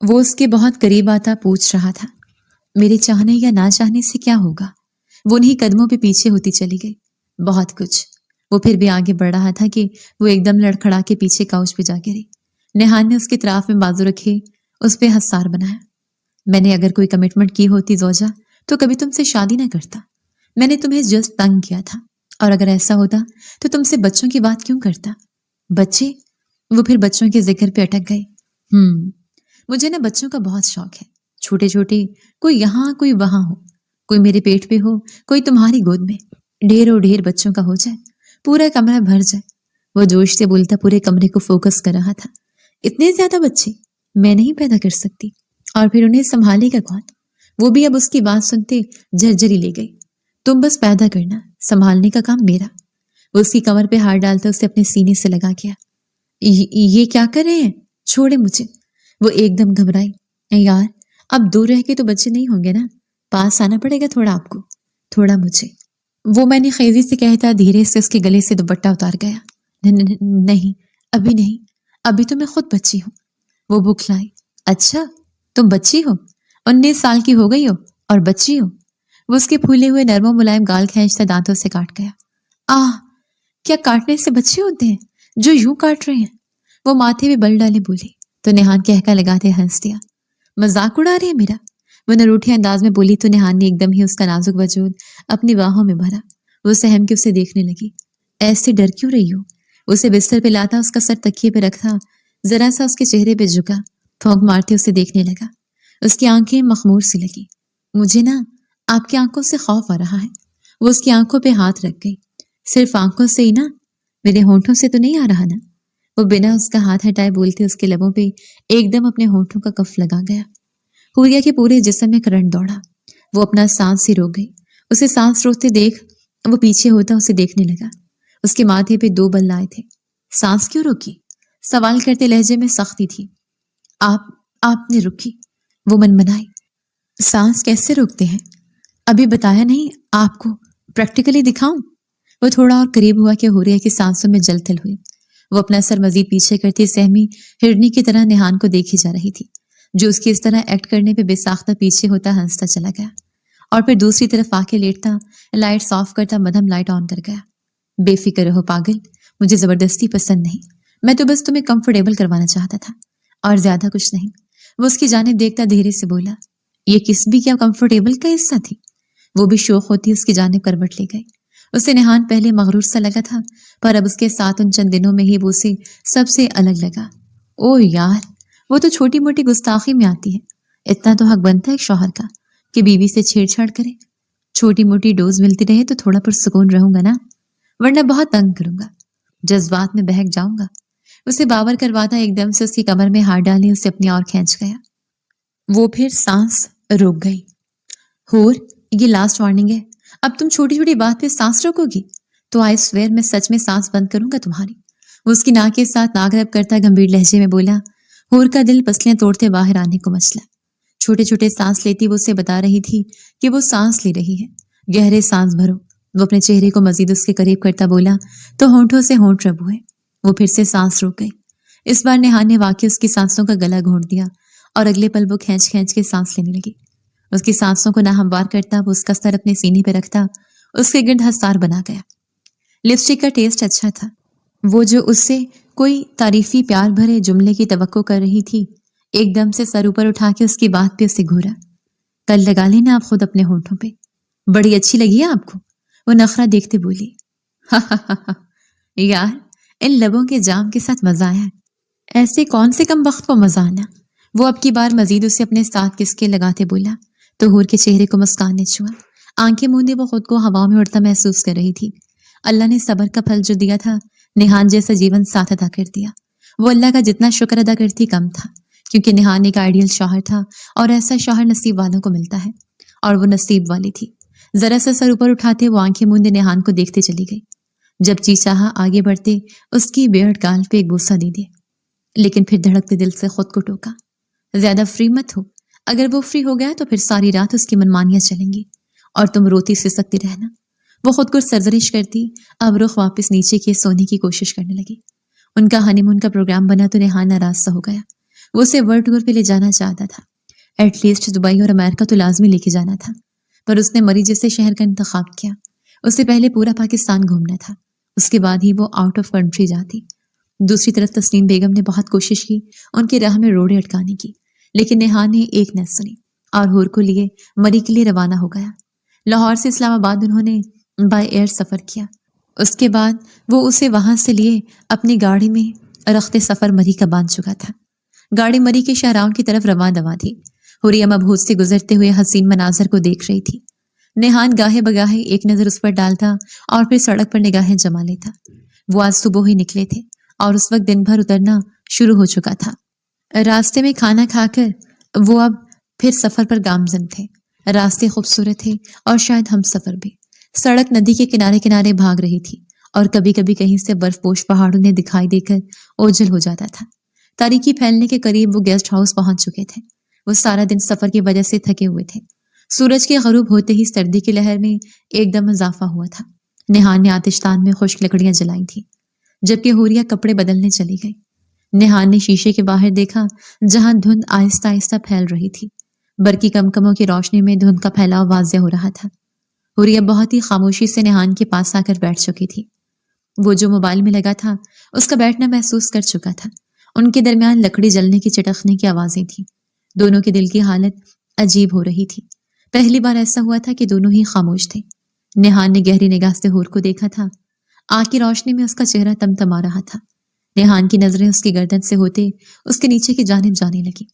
वो उसके बहुत करीब आता पूछ रहा था। मेरे चाहने या ना चाहने से क्या होगा? वो उन्हीं कदमों पे पीछे होती चली गई। बहुत कुछ। वो फिर भी आगे बढ़ रहा था कि वो एकदम लड़खड़ा के पीछे काउच पे जा गिरी। नेहान ने उसकी तराफ में बाजू रखे उस पे हंसार बनाया। मैंने अगर कोई कमिटमेंट की होती जोजा तो कभी तुमसे शादी ना करता। मैंने तुम्हें जस्ट तंग किया था, और अगर ऐसा होता तो तुमसे बच्चों की बात क्यों करता? बच्चे? वो फिर बच्चों के जिक्र पे अटक गए। मुझे ना बच्चों का बहुत शौक है। छोटे छोटे, कोई यहाँ कोई वहां हो, कोई मेरे पेट पे हो, कोई तुम्हारी गोद में। ढेरों ढेर बच्चों का हो जाए, पूरा कमरा भर जाए। वो जोश से बोलता पूरे कमरे को फोकस कर रहा था। इतने ज्यादा बच्चे मैं नहीं पैदा कर सकती, और फिर उन्हें संभालेगा कौन? वो भी अब उसकी बात सुनते झरझरी ले गई। तुम बस पैदा करना, संभालने का काम मेरा। वो उसकी कमर पे हाथ डालता उसे अपने सीने से लगा गया। ये क्या कर रहे हैं? छोड़े मुझे। वो एकदम घबराई। यार, अब दूर रह के तो बच्चे नहीं होंगे ना, पास आना पड़ेगा थोड़ा आपको, थोड़ा मुझे। वो मैंने खेजी से कहता धीरे से उसके गले से दुपट्टा उतार गया। नहीं, अभी नहीं, अभी तो मैं खुद बच्ची हूँ। वो बुखलाई। अच्छा, तुम बच्ची हो? 19 साल की हो गई हो और बच्ची हो? वो उसके फूले हुए नरमो मुलायम गाल खींचता दांतों से काट गया। आह, क्या काटने से बच्चे होते हैं जो यूं काट रहे हैं? वो माथे में बल डाले बोली तो नेहान कहका लगाते हंस दिया। मजाक उड़ा रहे हैं मेरा? वो नरूठे अंदाज में बोली तो नेहान ने एकदम ही उसका नाजुक वजूद अपनी बाहों में भरा। वो सहम के उसे देखने लगी। ऐसे डर क्यों रही हो? उसे बिस्तर पे लाता, उसका सर तकिए पे रखा, जरा सा उसके चेहरे पे झुका, फौंक मारते उसे देखने लगा। उसकी आंखें मखमूर सी लगी। मुझे ना आपकी आंखों से खौफ आ रहा है। वो उसकी आंखों पे हाथ रख गई। सिर्फ आंखों से ही ना, मेरे होंठों से तो नहीं आ रहा ना? वो बिना उसका हाथ हटाए बोलते उसके लबों पे एकदम अपने होंठों का कफ लगा गया। हुरिया के पूरे जिस्म में करंट दौड़ा। वो अपना सांस ही रोक गई। उसे सांस रोकते देख वो पीछे होता उसे देखने लगा। उसके माथे पे 2 बल आए थे। सांस क्यों रोकी? सवाल करते लहजे में सख्ती थी। आपने रुकी। वो मनमनाई। सांस कैसे रोकते हैं? अभी बताया नहीं आपको, प्रैक्टिकली दिखाऊं? वो थोड़ा और करीब हुआ कि हुरिया की सांसों में जलथल हुई। वो अपना सर मजीद पीछे करती सहमी हिरनी की तरह नेहान को देखी जा रही थी, जो उसकी इस तरह एक्ट करने पे बेसाख्ता पीछे होता हंसता चला गया, और फिर दूसरी तरफ आके लेटता, लाइट ऑफ करता मध्यम लाइट ऑन कर गया। बेफिक्र रहो पागल, मुझे जबरदस्ती पसंद नहीं। मैं तो बस तुम्हें कंफर्टेबल करवाना चाहता था, और ज्यादा कुछ नहीं। वो उसकी जानिब देखता धीरे से बोला। ये किस भी क्या कंफर्टेबल का हिस्सा थी? वो भी शौक होती उसकी जानिब करवट ले गई। उसे नेहान पहले मगरूर सा लगा था, पर अब उसके साथ उन चंद दिनों में ही वो उसे सबसे अलग लगा। ओ यार, वो तो छोटी मोटी गुस्ताखी में आती है। इतना तो हक बनता है एक शौहर का कि बीवी से छेड़छाड़ करे। छोटी मोटी डोज मिलती रहे तो थोड़ा पुरसुकून रहूंगा ना, वरना बहुत तंग करूंगा, जज्बात में बहक जाऊंगा। उसे बावर करवाता एकदम से उसकी कमर में हाथ डाले उसे अपनी ओर खींच गया। वो फिर सांस रोक गई। होर, ये लास्ट वार्निंग है। अब तुम छोटी छोटी बात पे सांस रोकोगी तो आई स्वेयर मैं सच में सांस बंद करूंगा तुम्हारी। वो उसकी नाक के साथ नाक रब करता गंभीर लहजे में बोला। होर का दिल पसलियां तोड़ते बाहर आने को मचला। چھوٹے چھوٹے سانس لیتی وہ اسے بتا رہی تھی کہ وہ سانس لے رہی ہے، گہرے سانس بھرو۔ وہ اپنے چہرے کو مزید اس کے قریب کرتا بولا تو ہونٹوں سے ہونٹ رب ہوئے۔ وہ پھر سے سانس روک گئی۔ اس بار نیہان نے واقعی اس کی سانسوں کا گلا گھونٹ دیا اور اگلے پل وہ کھینچ کھینچ کے سانس لینے لگی۔ اس کی سانسوں کو ناہموار کرتا وہ اس کا سر اپنے سینے پہ رکھتا اس کے گرد حسار بنا گیا۔ لپسٹک کا ٹیسٹ اچھا تھا۔ وہ جو اس سے کوئی تعریفی پیار بھرے جملے کی توقع کر رہی تھی، ایک دم سے سر اوپر اٹھا کے اس کی بات پہ اسے گھورا۔ کل لگا لینا آپ خود اپنے ہونٹوں پہ، بڑی اچھی لگی ہے آپ کو، وہ نخرہ دیکھتے بولی۔ یار ان لبوں کے جام کے ساتھ مزہ آیا، ایسے کون سے کم وقت کو مزہ آنا۔ وہ اب کی بار مزید اسے اپنے ساتھ کسکے لگاتے بولا تو حور کے چہرے کو مسکان نے چھوا۔ آنکھیں موندے وہ خود کو ہوا میں اڑتا محسوس کر رہی تھی۔ اللہ نے صبر کا پھل جو دیا تھا، نیہان جیسا جیون ساتھ عطا کر دیا۔ وہ اللہ کا جتنا شکر ادا کرتی کم تھا، کیونکہ نیہان ایک آئیڈیل شوہر تھا اور ایسا شوہر نصیب والوں کو ملتا ہے، اور وہ نصیب والی تھی۔ ذرا سا سر اوپر اٹھاتے وہ آنکھیں موندے نیہان کو دیکھتے چلی گئی۔ جب جی چاہا آگے بڑھتے اس کی بیئرڈ گال پہ ایک بوسہ دے دیا، لیکن پھر دھڑکتے دل سے خود کو ٹوکا، زیادہ فری مت ہو، اگر وہ فری ہو گیا تو پھر ساری رات اس کی منمانیاں چلیں گی اور تم روتی سسکتی رہنا۔ وہ خود کو سرزنش کرتی اب رخ واپس نیچے کیے سونے کی کوشش کرنے لگی۔ ان کا ہنی مون کا پروگرام بنا تو نیہان ناراض سا ہو گیا۔ وہ اسے ورلڈ ٹور پہ لے جانا چاہتا تھا، ایٹ لیسٹ دبئی اور امریکہ تو لازمی لے کے جانا تھا، پر اس نے مری جیسے شہر کا انتخاب کیا۔ اس سے پہلے پورا پاکستان گھومنا تھا، اس کے بعد ہی وہ آؤٹ آف کنٹری جاتی۔ دوسری طرف تسنیم بیگم نے بہت کوشش کی ان کے راہ میں روڑے اٹکانے کی، لیکن نیہان نے ایک نہ سنی اور حور کو لیے مری کے لیے روانہ ہو گیا۔ لاہور سے اسلام آباد انہوں نے بائی ایئر سفر کیا۔ اس کے بعد وہ اسے وہاں سے لیے اپنی گاڑی میں رخت سفر مری کا باندھ چکا تھا۔ گاڑی مری کے شاہراہوں کی طرف رواں دواں تھی۔ حوریہ مبہوت سے گزرتے ہوئے حسین مناظر کو دیکھ رہی تھی۔ نیہان گاہے بگاہے ایک نظر اس پر ڈالتا اور پھر سڑک پر نگاہیں جما لیتا۔ وہ آج صبح ہی نکلے تھے اور اس وقت دن بھر اترنا شروع ہو چکا تھا۔ راستے میں کھانا کھا کر وہ اب پھر سفر پر گامزن تھے۔ راستے خوبصورت تھے اور شاید ہم سفر بھی۔ سڑک ندی کے کنارے کنارے بھاگ رہی تھی اور کبھی کبھی کہیں سے برف پوش پہاڑوں نے دکھائی دے کر اوجھل ہو جاتا تھا۔ تاریکی پھیلنے کے قریب وہ گیسٹ ہاؤس پہنچ چکے تھے۔ وہ سارا دن سفر کی وجہ سے تھکے ہوئے تھے۔ سورج کے غروب ہوتے ہی سردی کی لہر میں ایک دم اضافہ ہوا تھا۔ نیہان نے آتشدان میں خشک لکڑیاں جلائی تھیں، جبکہ حوریہ کپڑے بدلنے چلی گئی۔ نیہان نے شیشے کے باہر دیکھا جہاں دھند آہستہ آہستہ پھیل رہی تھی۔ برقی کمکموں کی روشنی میں دھند کا پھیلاؤ واضح ہو رہا تھا۔ حوریہ بہت ہی خاموشی سے نیہان کے پاس آ کر بیٹھ چکی تھی۔ وہ جو موبائل میں لگا تھا اس کا بیٹھنا محسوس کر چکا تھا۔ ان کے درمیان لکڑی جلنے کی چٹکنے کی آوازیں تھیں۔ دونوں کے دل کی حالت عجیب ہو رہی تھی۔ پہلی بار ایسا ہوا تھا کہ دونوں ہی خاموش تھے۔ نیہان نے گہری نگاہ سے حور کو دیکھا تھا۔ آنکھ کی روشنی میں اس کا چہرہ تمتما رہا تھا۔ نیہان کی نظریں اس کی گردن سے ہوتے اس کے نیچے کی جانب جانے لگی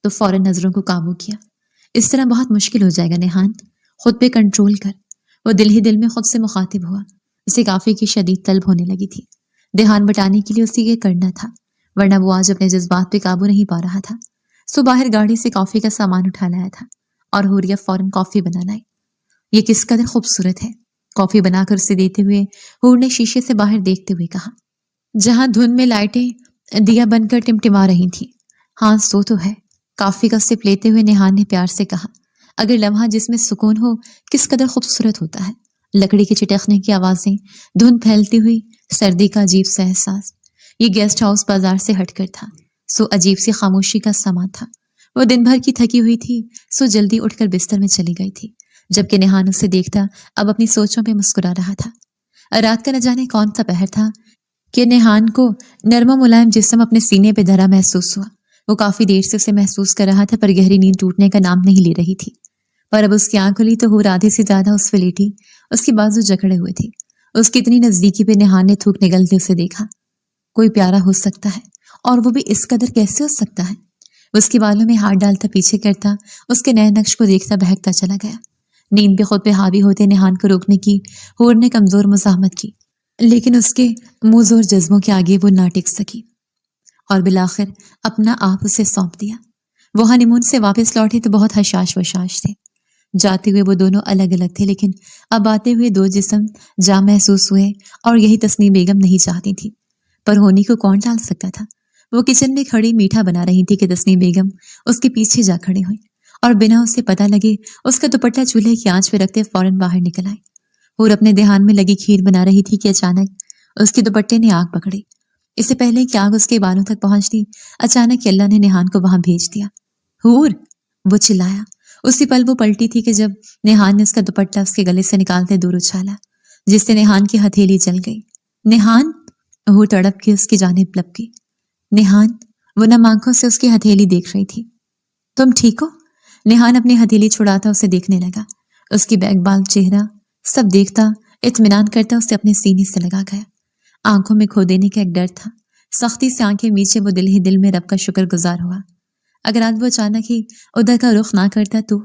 تو فوراً نظروں کو قابو کیا۔ اس طرح بہت مشکل ہو جائے گا نیہان، خود پہ کنٹرول کر۔ وہ دل ہی دل میں خود سے مخاطب ہوا۔ اسے کافی کی شدید طلب ہونے لگی تھی۔ دھیان بٹانے کے لیے اسے یہ کرنا تھا، ورنہ وہ آج اپنے جذبات پہ قابو نہیں پا رہا تھا۔ سو باہر گاڑی سے کافی کا سامان اٹھا لایا تھا اور حوریہ فوراً کافی بنا لائی۔ یہ کس قدر خوبصورت ہے، کافی بنا کر اسے دیتے ہوئے حور نے شیشے سے باہر دیکھتے ہوئے کہا، جہاں دھند میں لائٹیں دیا بن کر ٹمٹما رہی تھیں۔ ہاں سو تو ہے، کافی کا سپ لیتے ہوئے نیہان نے پیار سے کہا۔ اگر لمحہ جس میں سکون ہو کس قدر خوبصورت ہوتا ہے۔ لکڑی کے چٹکنے کی آوازیں، دھند پھیلتی ہوئی، سردی کا عجیب سا احساس۔ یہ گیسٹ ہاؤس بازار سے ہٹ کر تھا، سو عجیب سی خاموشی کا سما تھا۔ وہ دن بھر کی تھکی ہوئی تھی، سو جلدی اٹھ کر بستر میں چلی گئی تھی، جبکہ نیہان اسے دیکھتا اب اپنی سوچوں پہ مسکرا رہا تھا۔ رات کا نہ جانے کون سا پہر تھا کہ نیہان کو نرم و ملائم جسم اپنے سینے پہ دھرا محسوس ہوا۔ وہ کافی دیر سے اسے محسوس کر رہا تھا، پر گہری نیند ٹوٹنے کا نام نہیں لے رہی تھی۔ پر اب اس کی آنکھ کھلی تو حور آدھے سے زیادہ اس پہ لیٹی، اس کی بازو جکڑے ہوئے تھی۔ اس کی اتنی نزدیکی پہ نیہان نے تھوک نگلتے اسے دیکھا۔ کوئی پیارا ہو سکتا ہے، اور وہ بھی اس قدر کیسے ہو سکتا ہے؟ اس کے بالوں میں ہاتھ ڈالتا پیچھے کرتا اس کے نئے نقش کو دیکھتا بہکتا چلا گیا۔ نیند پہ خود پہ حاوی ہوتے نیہان کو روکنے کی حور نے کمزور مزاحمت کی، لیکن اس کے منہ زور جذبوں کے آگے وہ نہ ٹک سکی اور بالآخر اپنا آپ اسے سونپ دیا۔ وہ ہنی مون سے واپس لوٹے تو بہت حشاش وشاش تھے۔ جاتے ہوئے وہ دونوں الگ الگ تھے، لیکن اب آتے ہوئے دو جسم جا محسوس ہوئے، اور یہی تسنیم بیگم نہیں چاہتی تھی، پر ہونی کو کون ٹال سکتا تھا۔ وہ کچن میں کھڑی میٹھا بنا رہی تھی کہ تسنیم بیگم اس کے پیچھے جا کھڑی ہوئی اور بنا اسے پتہ لگے اس کا دوپٹہ چولہے کی آنچ پہ رکھتے فوراً باہر نکل آئی۔ حور اپنے دھیان میں لگی کھیر بنا رہی تھی کہ اچانک اس کے دوپٹے نے آگ پکڑی۔ اس سے پہلے کہ آگ اس کے بالوں تک پہنچتی، اچانک اللہ نے نیہان کو وہاں بھیج دیا۔ حور! وہ چلایا۔ اسی پل وہ پلٹی تھی کہ جب نیہان نے اس کا دوپٹہ اس کے گلے سے نکالتے دور اچھالا، جس سے نیہان کی ہتھیلی جل گئی۔ نیہان! حور تڑپ کے اس کی جانب لپکی۔ نیہان! وہ نم آنکھوں سے اس کی ہتھیلی دیکھ رہی تھی۔ تم ٹھیک ہو؟ نیہان اپنی ہتھیلی چھڑاتا اسے دیکھنے لگا۔ اس کی بیک بال چہرہ سب دیکھتا، اطمینان کرتا اسے اپنے سینے سے لگا گیا۔ آنکھوں میں کھو دینے کا ایک ڈر تھا۔ سختی سے آنکھیں میچے وہ دل ہی دل میں رب کا شکر گزار ہوا۔ اگر آج وہ اچانک ہی ادھر کا رخ نہ کرتا تو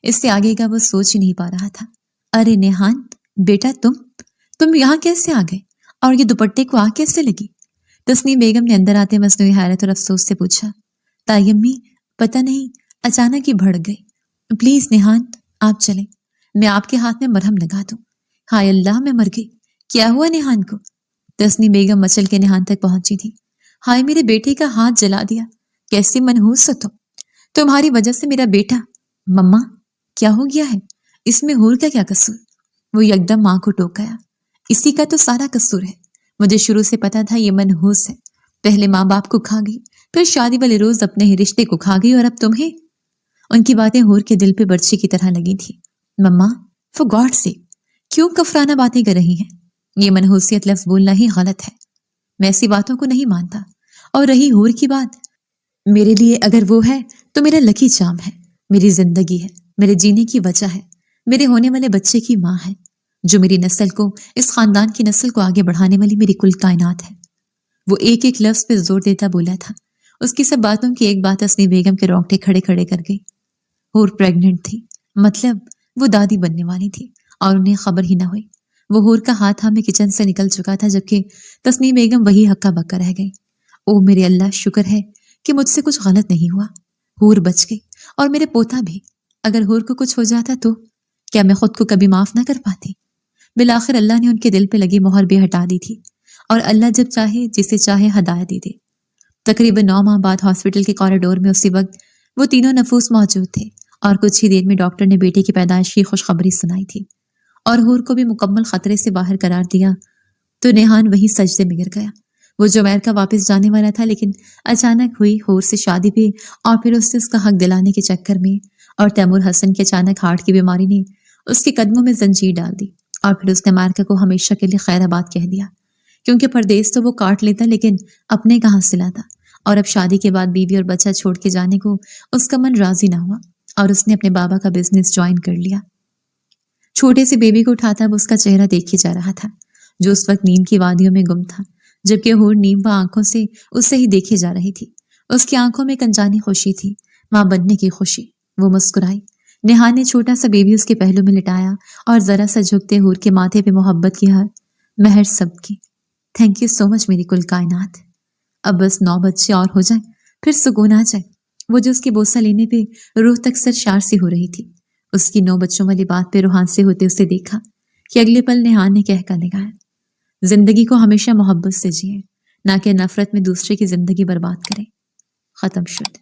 اس سے آگے کا وہ سوچ ہی نہیں پا رہا تھا۔ ارے نیہان بیٹا، تم یہاں کیسے آ گئے؟ اور یہ دوپٹے کو آگ کیسے لگی؟ تسنیم بیگم نے اندر آتے مصنوعی حیرت اور افسوس سے پوچھا۔ تائی امی پتہ نہیں، اچانک ہی بھڑک گئی۔ پلیز نیہان آپ چلیں، میں آپ کے ہاتھ میں مرہم لگا دوں۔ ہائے اللہ، میں مر گئی۔ کیا ہوا نیہان کو؟ تسنیم بیگم مچل کے نیہان تک پہنچی تھی۔ ہائے میرے بیٹے کا ہاتھ جلا دیا، کیسی منحوس ہو تمہاری وجہ سے میرا بیٹا۔ مما کیا ہو گیا ہے؟ اس میں حور کا کیا قصور؟ وہ یکدم ماں کو ٹوک گیا۔ اسی کا تو سارا قصور ہے، مجھے شروع سے پتا تھا یہ منحوس ہے۔ پہلے ماں باپ کو کھا گئی، پھر شادی والے روز اپنے ہی رشتے کو کھا گئی، اور اب تمہیں۔ ان کی باتیں حور کے دل پہ برچی کی طرح لگی تھی۔ مما فور گاڈ سیک کیوں کفرانہ باتیں کر رہی ہیں؟ یہ منحوسیت لفظ بولنا ہی غلط ہے، میں ایسی باتوں کو نہیں مانتا۔ اور رہی حور کی بات، میرے لیے اگر وہ ہے تو میرا لکی چام ہے، میری زندگی ہے، میرے جینے کی وجہ ہے، میرے ہونے والے بچے کی ماں ہے، جو میری نسل کو، اس خاندان کی نسل کو آگے بڑھانے والی میری کل کائنات ہے۔ وہ ایک ایک لفظ پہ زور دیتا بولا تھا۔ اس کی سب باتوں کی ایک بات تسنیم بیگم کے رونگٹے کھڑے کھڑے کر گئی۔ حور پریگننٹ تھی، مطلب وہ دادی بننے والی تھی، اور انہیں خبر ہی نہ ہوئی۔ وہ حور کا ہاتھ تھامے کچن سے نکل چکا تھا، جبکہ تسنیم بیگم وہی ہکا بکا رہ گئی۔ او میرے اللہ، شکر ہے کہ مجھ سے کچھ غلط نہیں ہوا، حور بچ گئی، اور میرے پوتا بھی۔ اگر حور کو کچھ ہو جاتا تو کیا میں خود کو کبھی معاف نہ کر پاتی؟ بالآخر اللہ نے ان کے دل پہ لگی مہر بھی ہٹا دی تھی، اور اللہ جب چاہے جسے چاہے ہدایت دے دے۔ تقریباً 9 ماہ بعد ہاسپٹل کے کوریڈور میں اسی وقت وہ تینوں نفوس موجود تھے، اور کچھ ہی دیر میں ڈاکٹر نے بیٹے کی پیدائش کی خوشخبری سنائی تھی، اور حور کو بھی مکمل خطرے سے باہر قرار دیا۔ تو نیہان وہی سجدے میں گر گیا۔ وہ جو امریکہ واپس جانے والا تھا، لیکن اچانک ہوئی حور سے شادی بھی، اور پھر اس سے اس کا حق دلانے کے چکر میں، اور تیمور حسن کے اچانک ہارٹ کی بیماری نے اس کے قدموں میں زنجیر ڈال دی، اور پھر اس نے امریکہ کو ہمیشہ کے لیے خیر آباد کہہ دیا، کیونکہ پردیس تو وہ کاٹ لیتا لیکن اپنے کہاں سلاتا۔ اور اب شادی کے بعد بیوی اور بچہ چھوڑ کے جانے کو اس کا من راضی نہ ہوا، اور اس نے اپنے بابا کا بزنس جوائن کر لیا۔ چھوٹے سے بیبی کو اٹھاتا وہ اس کا چہرہ دیکھے جا رہا تھا، جو اس وقت نیند کی وادیوں میں گم تھا، جبکہ حور نیم و آنکھوں سے اسے ہی دیکھے جا رہی تھی۔ اس کی آنکھوں میں ایک انجانی خوشی تھی، ماں بننے کی خوشی۔ وہ مسکرائی۔ نیہان نے چھوٹا سا بیبی اس کے پہلو میں لٹایا، اور ذرا سا جھکتے حور کے ماتھے پہ محبت کی ہر مہر سب کی۔ تھینک یو سو مچ میری کل کائنات۔ اب بس 9 بچے اور ہو جائیں، پھر سکون آ جائے۔ وہ جو اس کی بوسہ لینے پہ روح تک سرشار سی ہو رہی تھی، اس کی 9 بچوں والی بات پہ روحان سے ہوتے اسے دیکھا کہ اگلے پل نیہان نے کہہ کر لگایا، زندگی کو ہمیشہ محبت سے جئیں، نہ کہ نفرت میں دوسرے کی زندگی برباد کریں۔ ختم شد۔